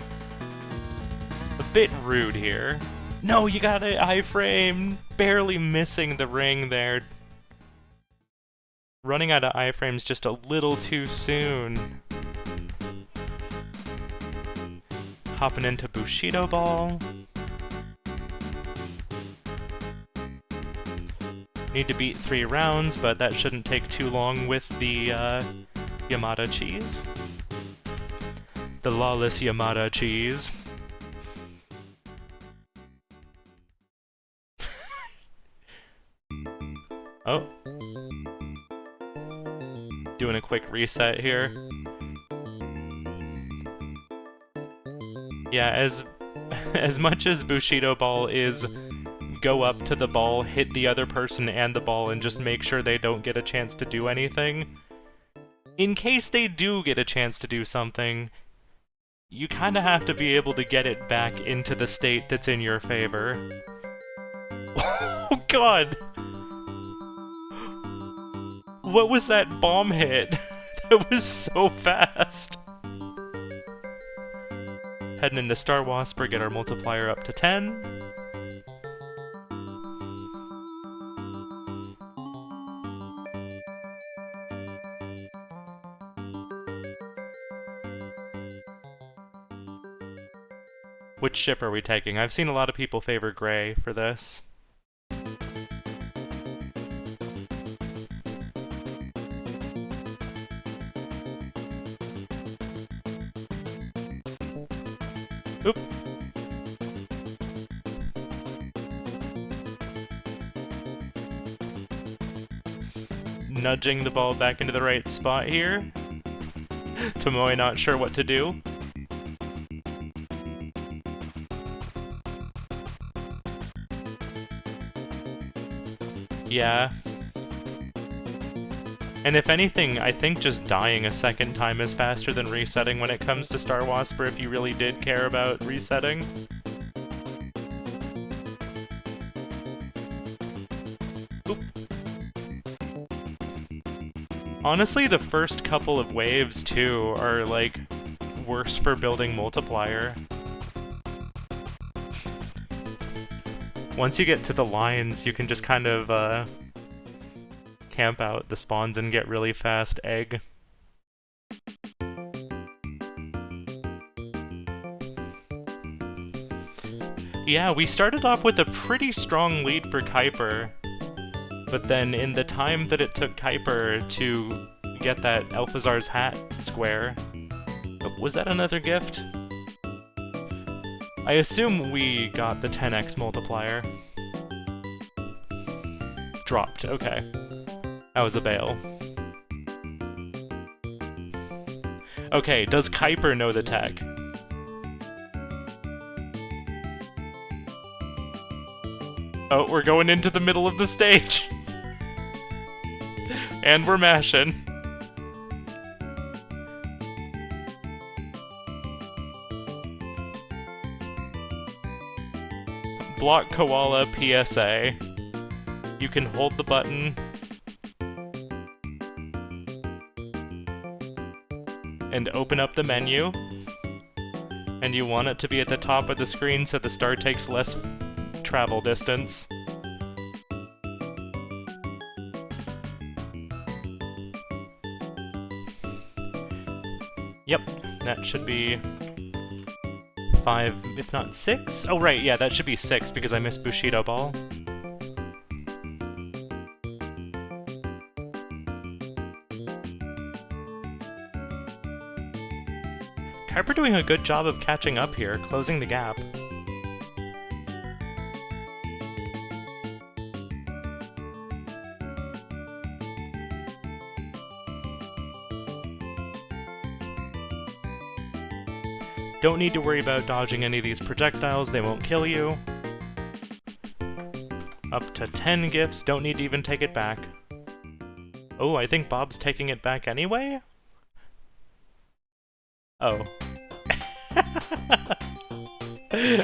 a bit rude here. No, you got it, iframe! Barely missing the ring there. Running out of iframes just a little too soon. Hopping into Bushido Ball. Need to beat 3 rounds, but that shouldn't take too long with the Yamada cheese. The lawless Yamada cheese. Oh. Doing a quick reset here. Yeah, as much as Bushido Ball is go up to the ball, hit the other person and the ball, and just make sure they don't get a chance to do anything. In case they do get a chance to do something, you kinda have to be able to get it back into the state that's in your favor. Oh god! What was that bomb hit? That was so fast! Heading into Star Wasper, get our multiplier up to 10. Which ship are we taking? I've seen a lot of people favor Gray for this. Oop. Nudging the ball back into the right spot here. Tomoe not sure what to do. Yeah. And if anything, I think just dying a second time is faster than resetting when it comes to Star Wasper if you really did care about resetting. Oop. Honestly, the first couple of waves, too, are, like, worse for building multiplier. Once you get to the lines, you can just kind of, camp out the spawns and get really fast egg. Yeah, we started off with a pretty strong lead for Keiper, but then in the time that it took Keiper to get that Elphazar's hat square... Oh, was that another gift? I assume we got the 10x multiplier. Dropped, okay. That was a bail. Okay, does Keiper know the tech? Oh, we're going into the middle of the stage! And we're mashing. Block Koala PSA. You can hold the button and open up the menu, and you want it to be at the top of the screen so the star takes less travel distance. Yep, that should be 5, if not 6? Oh right, yeah, that should be 6 because I missed Bushido Ball. Keiper doing a good job of catching up here, closing the gap. Don't need to worry about dodging any of these projectiles, they won't kill you. Up to 10 gifts, don't need to even take it back. Oh, I think Bob's taking it back anyway? Oh.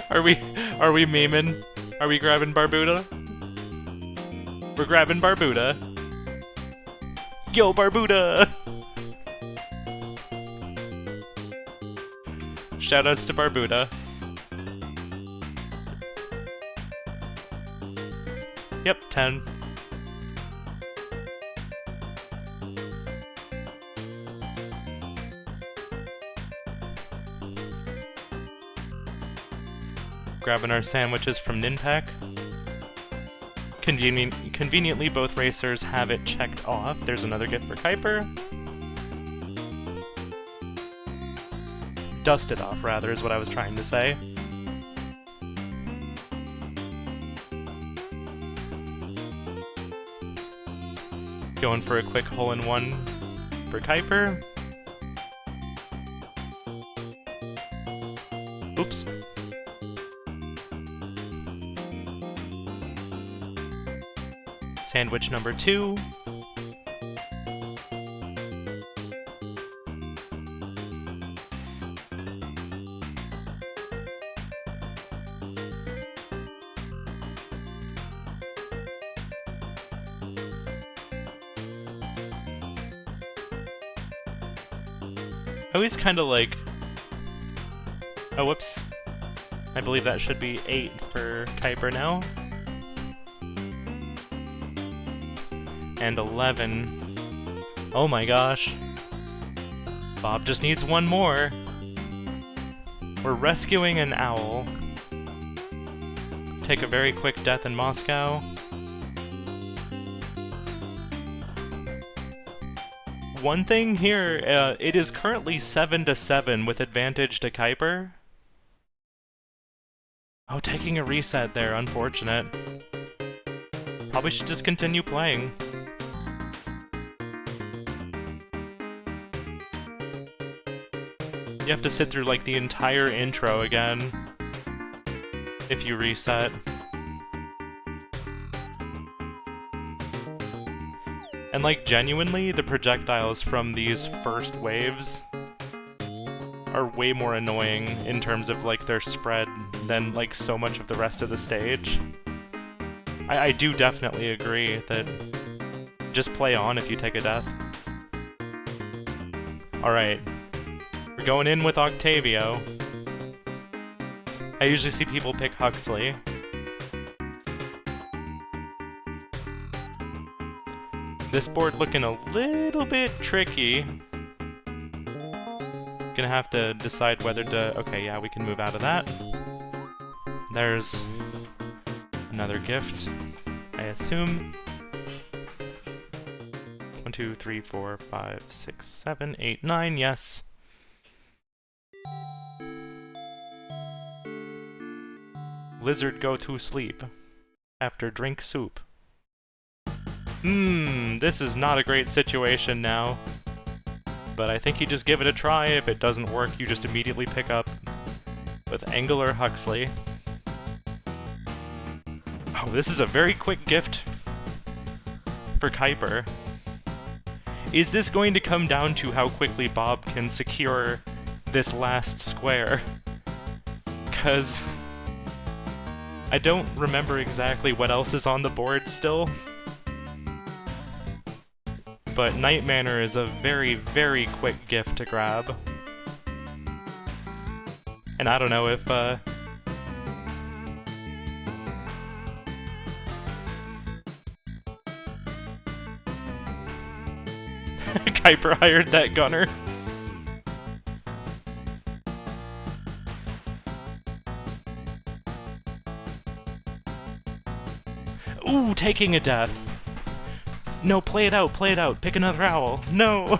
Are we memeing? Are we grabbing Barbuda? We're grabbing Barbuda. Yo, Barbuda! Shoutouts to Barbuda. Yep, 10. Grabbing our sandwiches from Ninpak. Conveniently, both racers have it checked off. There's another gift for Keiper. Dusted off, rather, is what I was trying to say. Going for a quick hole-in-one for Keiper. Oops. Sandwich number 2. I always kind of like... Oh, whoops. I believe that should be 8 for Keiper now. And 11. Oh my gosh. Bob just needs one more. We're rescuing an owl. Take a very quick death in Moscow. One thing here, it is currently 7-7 with advantage to Keiper. Oh, taking a reset there, unfortunate. Probably should just continue playing. You have to sit through like the entire intro again if you reset. And like genuinely, the projectiles from these first waves are way more annoying in terms of like their spread than like so much of the rest of the stage. I do definitely agree that just play on if you take a death. Alright. We're going in with Octavio. I usually see people pick Huxley. This board looking a little bit tricky. Gonna have to decide whether to... Okay, yeah, we can move out of that. There's another gift, I assume. 1, 2, 3, 4, 5, 6, 7, 8, 9, yes. Lizard go to sleep after drink soup. This is not a great situation now. But I think you just give it a try. If it doesn't work, you just immediately pick up with Angular Huxley. Oh, this is a very quick gift for Keiper. Is this going to come down to how quickly Bob can secure this last square? Because I don't remember exactly what else is on the board still. But Night Manor is a very, very quick gift to grab. And I don't know if, Keiper hired that gunner. Ooh, taking a death. No, play it out, pick another owl. No!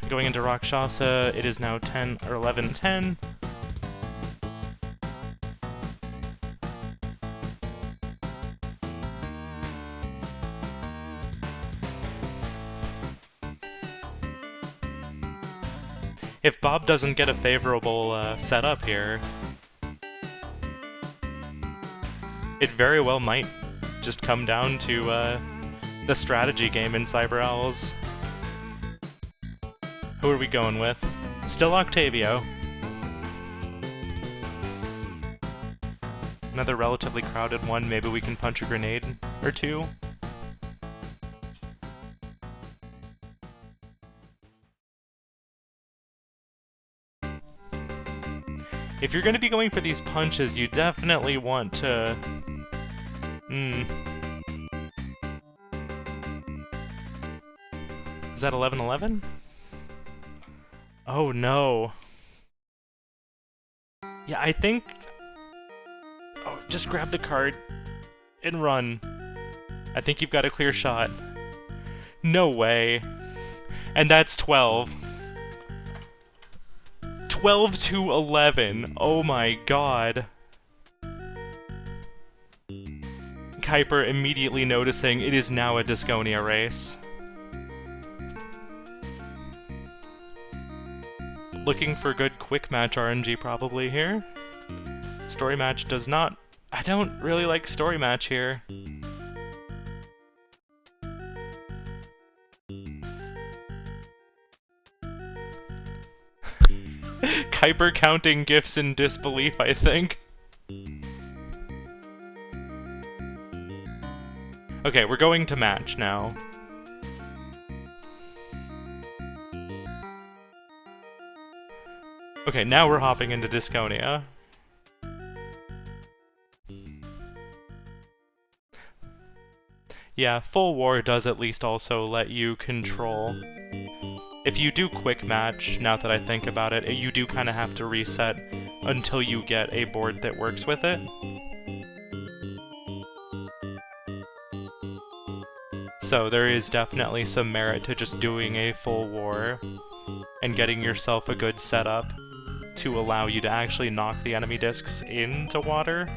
Going into Rakshasa, it is now 10 or 11-10. If Bob doesn't get a favorable setup here, it very well might just come down to the strategy game in Cyber Owls. Who are we going with? Still Octavio. Another relatively crowded one, maybe we can punch a grenade or two. If you're going to be going for these punches, you definitely want to... Is that 11-11? Oh no. Yeah, I think... Oh, just grab the card and run. I think you've got a clear shot. No way. And that's 12. 12-11. Oh my god. Keiper immediately noticing it is now a Disconia race. Looking for good quick match RNG probably here. Story match does not... I don't really like story match here. Keiper counting gifts in disbelief, I think. Okay, we're going to match now. Okay, now we're hopping into Disconia. Yeah, Full War does at least also let you control. If you do quick match, now that I think about it, you do kind of have to reset until you get a board that works with it. So there is definitely some merit to just doing a Full War and getting yourself a good setup to allow you to actually knock the enemy discs into water,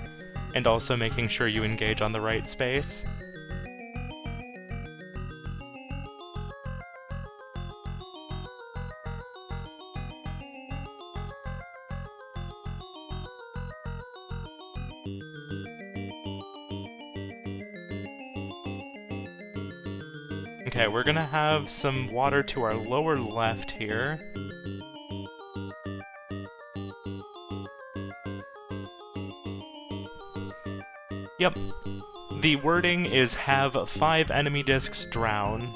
and also making sure you engage on the right space. Okay, we're gonna have some water to our lower left here. Yep. The wording is have 5 enemy discs drown.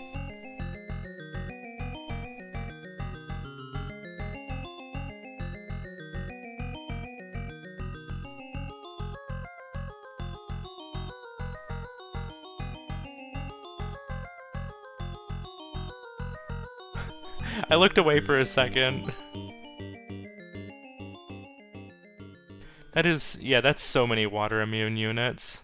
I looked away for a second. That is, yeah, that's so many water immune units.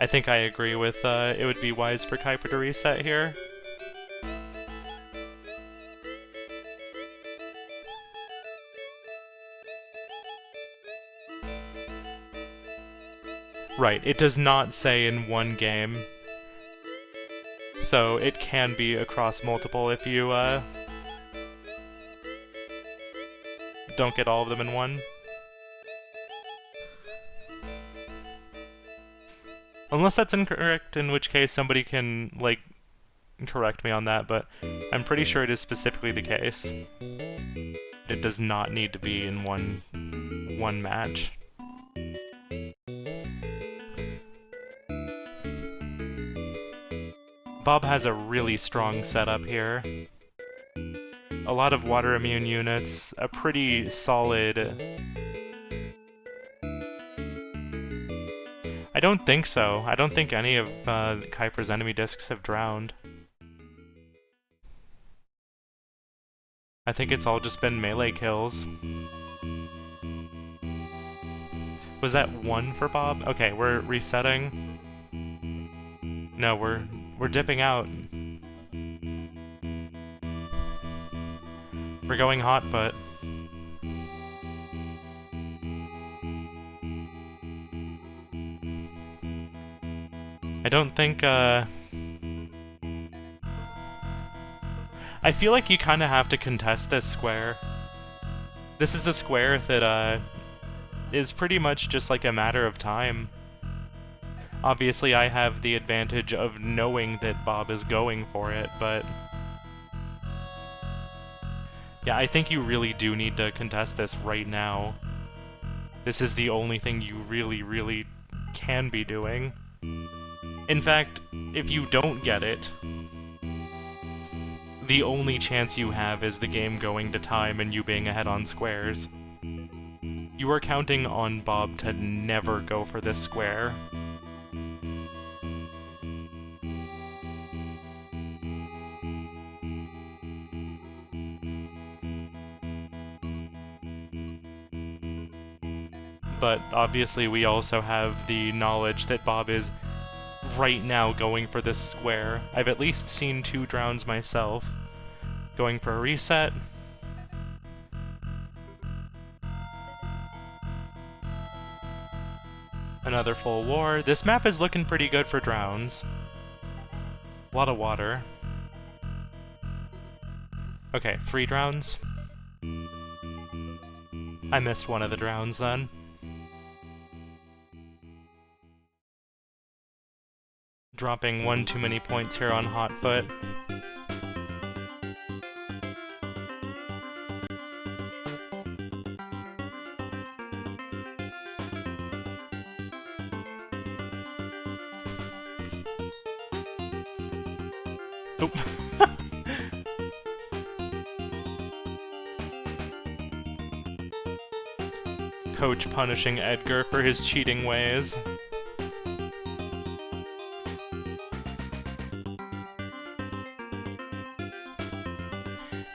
I think I agree with, it would be wise for Kuiper to reset here. Right, it does not say in one game. So it can be across multiple if you, don't get all of them in one. Unless that's incorrect, in which case somebody can, like, correct me on that, but I'm pretty sure it is specifically the case. It does not need to be in one match. Bob has a really strong setup here. A lot of water immune units, a pretty solid... I don't think so. I don't think any of Kuiper's enemy discs have drowned. I think it's all just been melee kills. Was that 1 for Bob? Okay, we're resetting. No, we're dipping out. We're going hot foot. I don't think, I feel like you kind of have to contest this square. This is a square that, is pretty much just like a matter of time. Obviously, I have the advantage of knowing that Bob is going for it, but... yeah, I think you really do need to contest this right now. This is the only thing you really, really can be doing. In fact, if you don't get it, the only chance you have is the game going to time and you being ahead on squares. You are counting on Bob to never go for this square. But obviously we also have the knowledge that Bob is right now going for this square. I've at least seen 2 drowns myself. Going for a reset. Another full war. This map is looking pretty good for drowns. A lot of water. Okay, 3 drowns. I missed one of the drowns then. Dropping 1 too many points here on hot foot. Oop. Coach punishing Edgar for his cheating ways.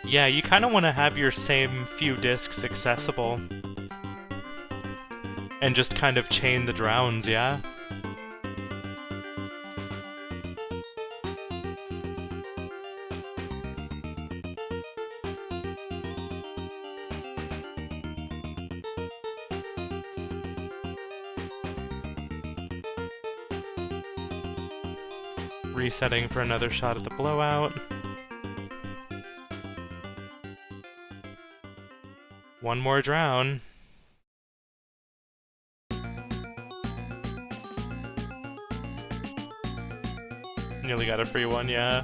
Yeah, you kind of want to have your same few discs accessible. And just kind of chain the drowns, yeah? Resetting for another shot at the blowout. One more drown. Nearly got a free one, yeah.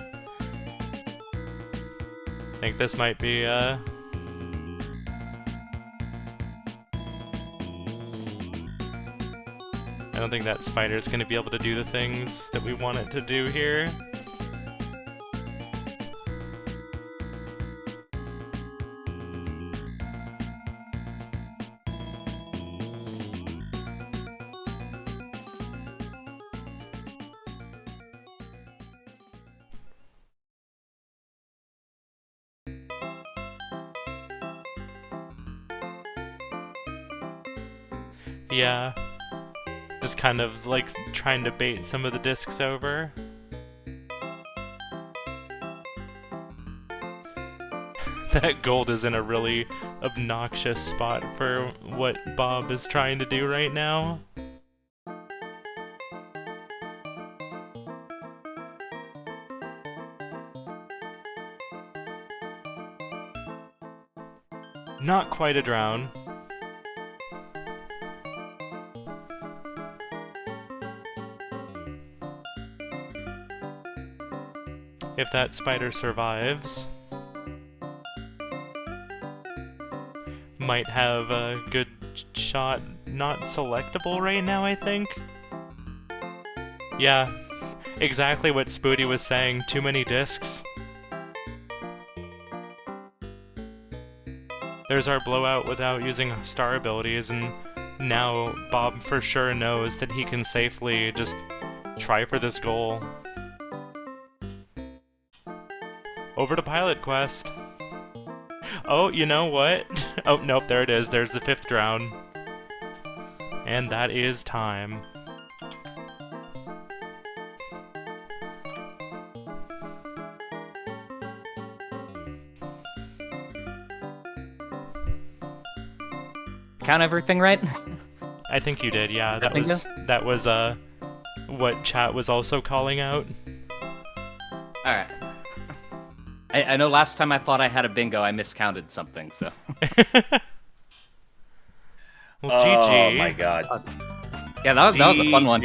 I think this might be, I don't think that spider's gonna be able to do the things that we want it to do here. Yeah. Just kind of like trying to bait some of the discs over. That gold is in a really obnoxious spot for what Bob is trying to do right now. Not quite a drown. If that spider survives, might have a good shot. Not selectable right now, I think. Yeah, exactly what Spoody was saying. Too many discs. There's our blowout without using star abilities, and now Bob for sure knows that he can safely just try for this goal. Over to Pilot Quest. Oh, you know what? Oh, nope, there it is. There's the 5th drown. And that is time. Count everything right? I think you did, yeah. That was what chat was also calling out. Alright. I know last time I thought I had a bingo, I miscounted something, so. Well, GG. Oh my god. Yeah, that was a fun one.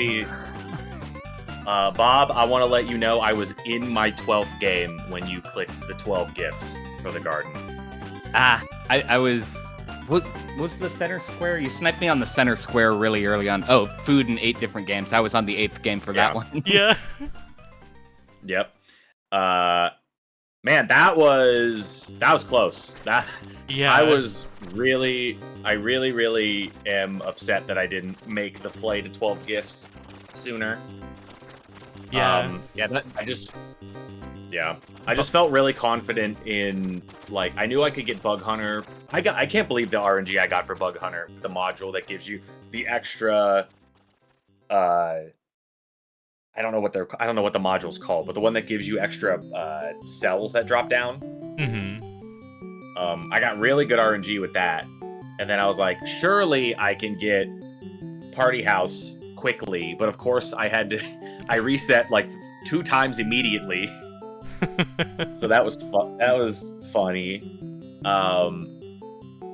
Bob, I want to let you know I was in my 12th game when you clicked the 12 gifts for the garden. I was... What was the center square? You sniped me on the center square really early on. Oh, food in 8 different games. I was on the 8th game for that one. Yeah. Yep. Man, that was close. Yeah. I really am upset that I didn't make the play to 12 gifts sooner. Yeah. I just felt really confident in, like, I knew I could get Bug Hunter. I can't believe the RNG I got for Bug Hunter, the module that gives you the extra I don't know what the module's called, but the one that gives you extra cells that drop down. Mm-hmm. I got really good RNG with that, and then I was like, surely I can get Party House quickly, but of course I reset like 2 times immediately. So that was funny.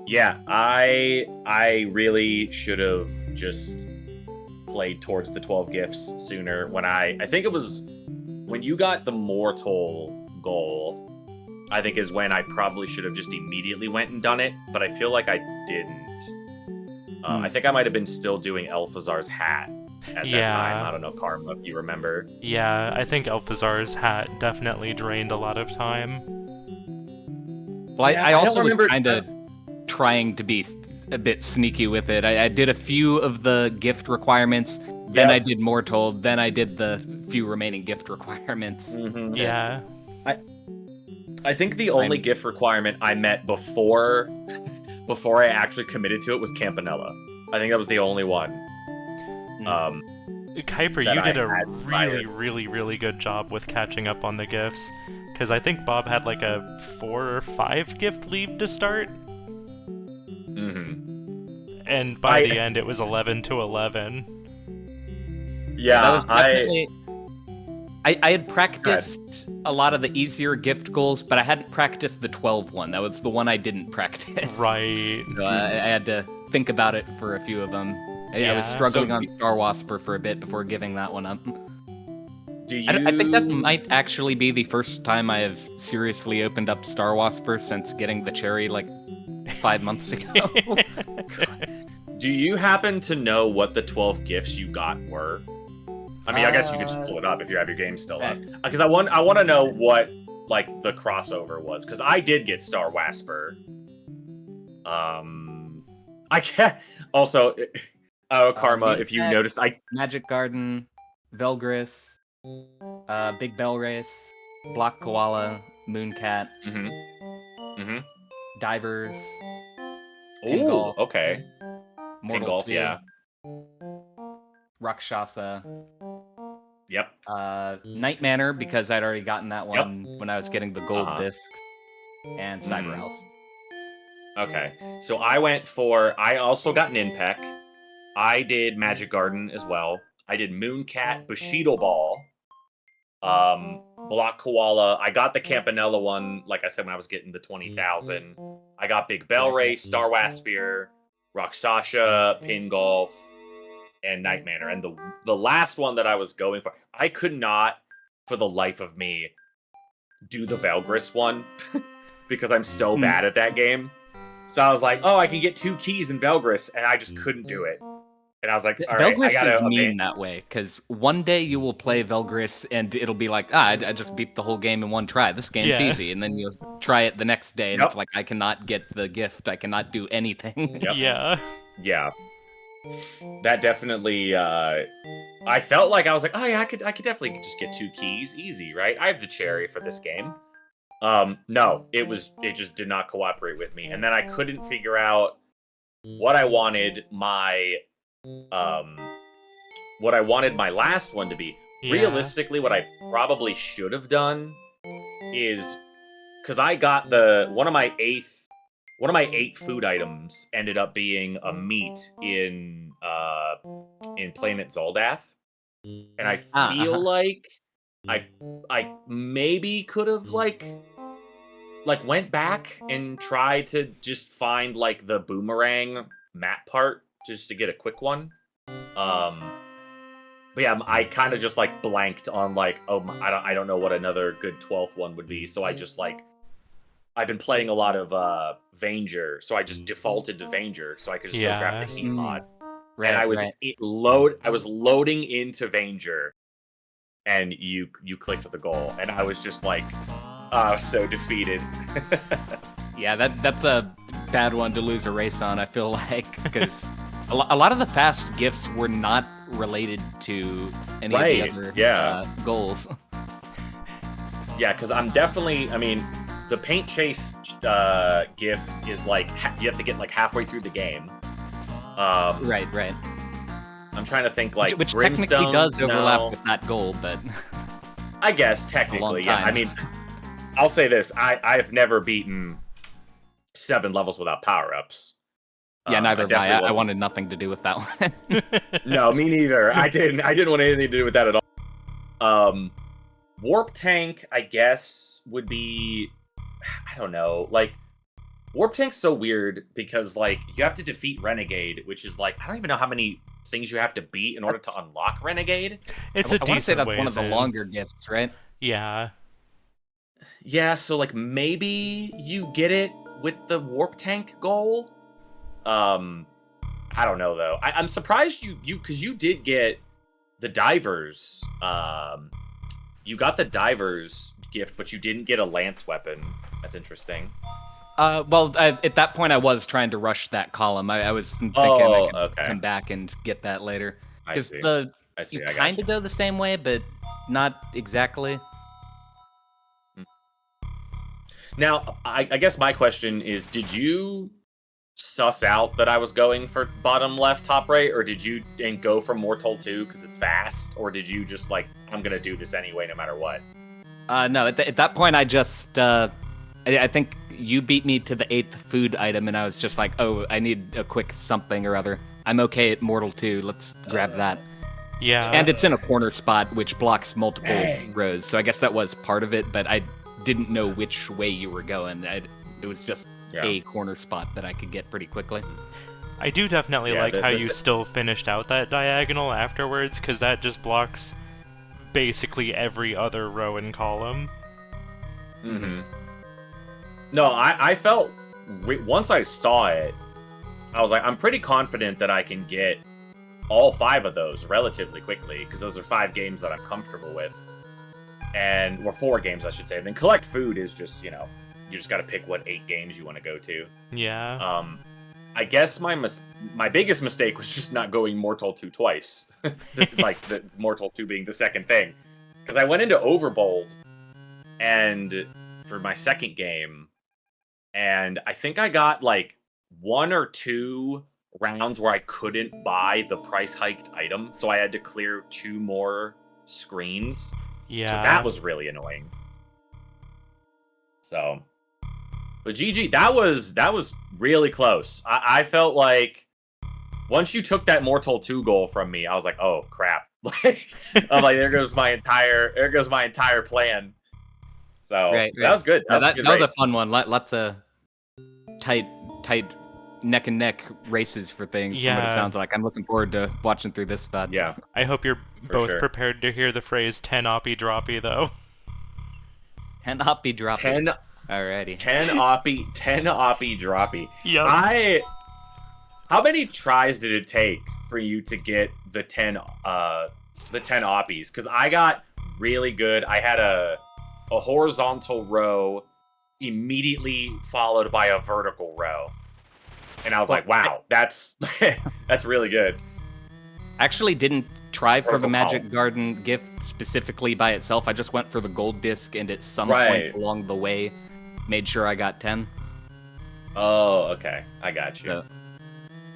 Yeah, I really should have just played towards the 12 gifts sooner. When I think it was when you got the Mortal goal, I think is when I probably should have just immediately went and done it, but I feel like I didn't. I think I might have been still doing Elphazar's hat at that time. I don't know, Karma, if you remember. Yeah, I think Elphazar's hat definitely drained a lot of time. Well, I also was kind of trying to be a bit sneaky with it. I did a few of the gift requirements, then I did Mortal, then I did the few remaining gift requirements. Mm-hmm. Yeah. I think the only gift requirement I met before I actually committed to it was Campanella. I think that was the only one. Kuiper, you did a really good job with catching up on the gifts, because I think Bob had like a 4 or 5 gift lead to start. Mm-hmm. And by the end, it was 11 to 11. Yeah, that was definitely... I had practiced a lot of the easier gift goals, but I hadn't practiced the 12 one. That was the one I didn't practice. Right. So I had to think about it for a few of them. I was struggling on Star Wasper for a bit before giving that one up. I think that might actually be the first time I have seriously opened up Star Wasper since getting the cherry like 5 months ago. Do you happen to know what the 12 gifts you got were? I mean, I guess you could just pull it up if you have your game still up. Because I want to know what like the crossover was, because I did get Star Wasper. I can't. Also, Karma, if you noticed, Magic Garden, Velgris, Big Bell Race, Block Koala, Mooncat, Divers. Ooh, okay. Mortal Golf, yeah. Rakshasa. Yep. Night Manor, because I'd already gotten that one when I was getting the gold discs, and Cyber House. Okay, so I also got Ninpeck. I did Magic Garden as well. I did Mooncat, Bushido Ball, Block Koala. I got the Campanella one, like I said, when I was getting the 20,000. I got Big Bell Race, Star Waspir, Rakshasa, Pin Golf, and Night Manor. And the last one that I was going for, I could not, for the life of me, do the Velgris one because I'm so bad at that game. So I was like, oh, I can get 2 keys in Velgris, and I just couldn't do it. And I was like, all right, Velgris is mean that way, because one day you will play Velgris, and it'll be like, I just beat the whole game in one try. This game's easy. And then you'll try it the next day, and it's like, I cannot get the gift. I cannot do anything. Yeah. Yeah. That definitely, I felt like I was like, oh yeah, I could definitely just get 2 keys. Easy, right? I have the cherry for this game. No, it just did not cooperate with me. And then I couldn't figure out what I wanted my last one to be. Yeah. Realistically, what I probably should have done is, because I got one of my 8 food items ended up being a meat in Planet Zoldath. And I feel like I maybe could have like went back and tried to just find like the boomerang map part just to get a quick one. But yeah, I kind of just like blanked on like, oh, I don't know what another good 12th one would be. So I just like, I've been playing a lot of Vanger, so I just defaulted to Vanger, so I could just go grab the heat mod. Right, and I was I was loading into Vanger, and you clicked the goal, and I was just like, so defeated. Yeah, that's a bad one to lose a race on, I feel like, because a lot of the fast gifts were not related to any of the other goals. Yeah, because I'm definitely, I mean, the Paint Chase gift is like, you have to get like halfway through the game. Right. I'm trying to think, like, which Brimstone, technically does overlap with that goal, but I guess technically, yeah. I mean, I'll say this: I've never beaten 7 levels without power-ups. Yeah, neither have I. I wanted nothing to do with that one. No, me neither. I didn't want anything to do with that at all. Warp Tank, I guess, would be, I don't know, like, Warp Tank's so weird because, like, you have to defeat Renegade, which is, like, I don't even know how many things you have to beat in order to unlock Renegade. It's I want to say that's one of the longer gifts, right? Yeah. Yeah, so, like, maybe you get it with the Warp Tank goal? I don't know, though. I'm surprised because you did get the Divers, you got the Divers gift, but you didn't get a Lance weapon. That's interesting. Well, at that point, I was trying to rush that column. I was thinking I could come back and get that later. Because you kind of go the same way, but not exactly. Now, I guess my question is, did you suss out that I was going for bottom left, top right, or did you go for Mortal 2 because it's fast, or did you just like, I'm gonna do this anyway no matter what? No, at that point I just I think you beat me to the 8th food item, and I was just like, oh, I need a quick something or other. I'm okay at Mortal 2, let's grab that. Yeah. And it's in a corner spot which blocks multiple rows, so I guess that was part of it, but I didn't know which way you were going. It was just a corner spot that I could get pretty quickly. I do definitely like how you still finished out that diagonal afterwards, because that just blocks basically every other row and column. Mm-hmm. No, I felt, once I saw it, I was like, I'm pretty confident that I can get all 5 of those relatively quickly, because those are 5 games that I'm comfortable with. Or 4 games, I should say. And then Collect Food is just, you just got to pick what 8 games you want to go to. Yeah. I guess my biggest mistake was just not going Mortal 2 twice. Like, the Mortal 2 being the second thing. Because I went into Overbold and for my second game, and I think I got, like, 1 or 2 rounds where I couldn't buy the price hiked item, so I had to clear 2 more screens. Yeah. So that was really annoying. So, but GG, that was really close. I felt like once you took that Mortal 2 goal from me, I was like, oh crap. Like I'm like, there goes my entire plan. So Right. that was good. That That was a fun one. Lots of tight neck and neck races for things. From what it sounds like. I'm looking forward to watching through this spot. Yeah. I hope you're For both sure. prepared to hear the phrase 10 oppie droppy though. Cannot be dropped. 10 Alrighty. 10 oppie droppy. Yep. How many tries did it take for you to get the 10 oppies? Because I got really good. I had a horizontal row immediately followed by a vertical row. And I was like, wow, that's really good. Actually didn't try for the Vertical Magic column. Garden gift specifically by itself. I just went for the gold disc, and at some Right. point along the way, made sure I got 10. Oh, okay. I got you. So,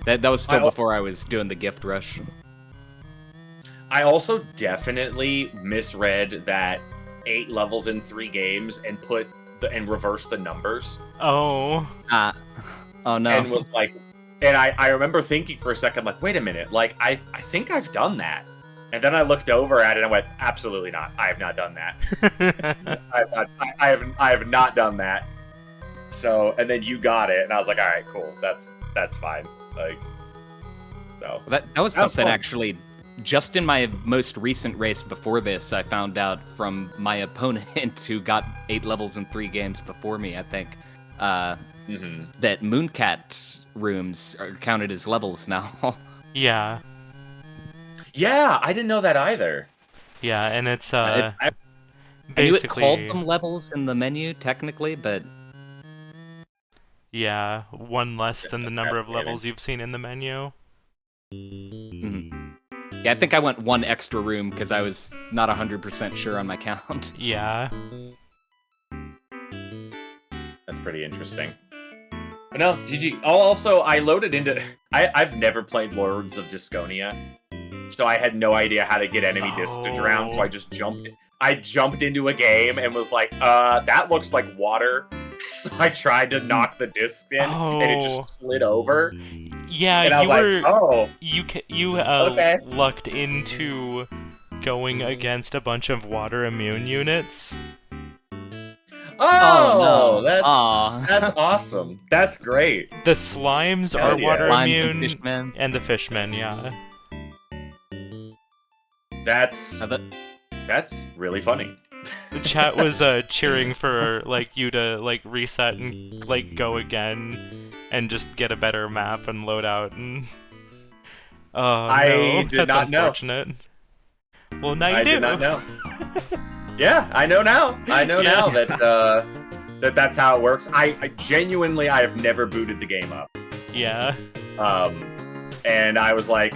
that was still before I was doing the gift rush. I also definitely misread that 8 levels in 3 games and reversed the numbers. Oh. Oh no. And was like, and I remember thinking for a second, like, wait a minute, like I think I've done that. And then I looked over at it and went, absolutely not. I have not done that. I have not done that. So, and then you got it, and I was like, all right, cool. That's fine. Like, so That was That was something fun. actually. Just in my most recent race before this, I found out from my opponent who got 8 levels in 3 games before me, I think, that Mooncat rooms are counted as levels now. Yeah. Yeah, I didn't know that either. Yeah, and it's I knew it basically called them levels in the menu, technically, but yeah, one less than the number of fascinating. levels you've seen in the menu. yeah, I think I went 1 extra room because I was not 100% sure on my count. Yeah. That's pretty interesting. But no, GG. Also, I loaded into... I've never played Lords of Disconia, so I had no idea how to get enemy discs to drown, so I just jumped into a game and was like, that looks like water. So I tried to knock the disc in, and it just slid over. Yeah, and I was like, oh. You Okay. lucked into going against a bunch of water immune units. Oh, no. that's awesome. That's great. The slimes Hell are yeah. water Slimes immune, and fishmen. and the fishmen, yeah. That's really funny. The chat was cheering for like you to like reset and like go again and just get a better map and load out and I no, did that's not know. unfortunate. Well, now you I do. did not know. Yeah, I know now. I know Yeah. now that that's how it works. I genuinely I have never booted the game up. Yeah. And I was like,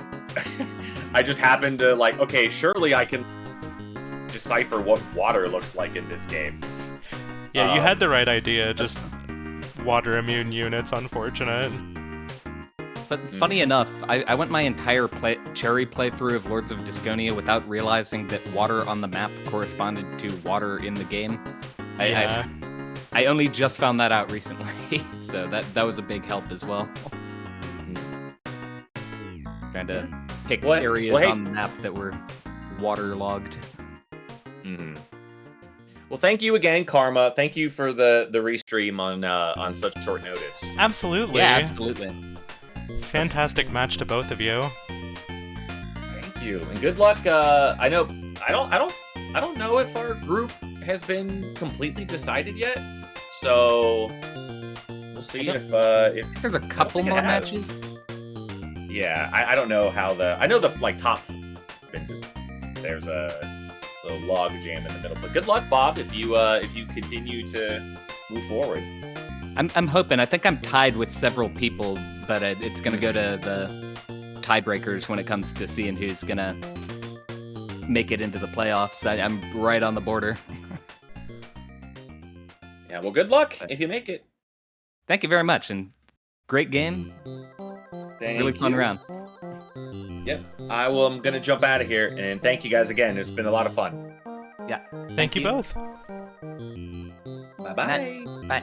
I just happened to like, okay, surely I can decipher what water looks like in this game. Yeah, you had the right idea, just water immune units, unfortunate. But funny enough, I went my entire cherry playthrough of Lords of Disconia without realizing that water on the map corresponded to water in the game. Yeah. I only just found that out recently, so that was a big help as well. Trying to pick areas on the map that were waterlogged. Well, thank you again, Karma. Thank you for the restream on such short notice. Absolutely. Yeah, absolutely. Fantastic match to both of you. Thank you, and good luck. I don't know if our group has been completely decided yet, so we'll see if there's a couple more matches. Yeah, I don't know how I know the like top. And just there's a log jam in the middle, but good luck, Bob, if you continue to move forward. I'm hoping. I think I'm tied with several people, but it's gonna go to the tiebreakers when it comes to seeing who's gonna make it into the playoffs. I'm right on the border. Yeah, well, good luck if you make it. Thank you very much, and great game. Really fun round. Yep. I'm going to jump out of here, and thank you guys again. It's been a lot of fun. Yeah. Thank you both. Bye-bye. Bye.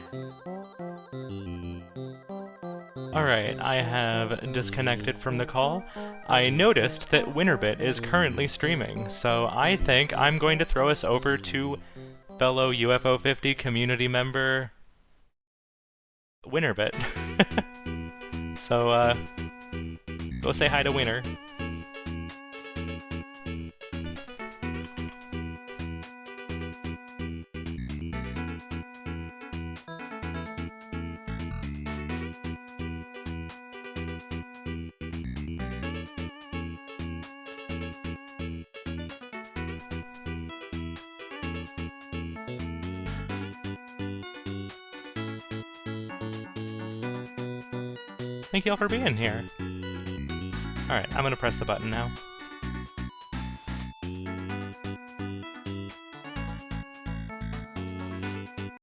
Alright, I have disconnected from the call. I noticed that Winterbit is currently streaming, so I think I'm going to throw us over to fellow UFO 50 community member Winterbit. So, go say hi to Winter. Thank you all for being here. Alright, I'm gonna press the button now.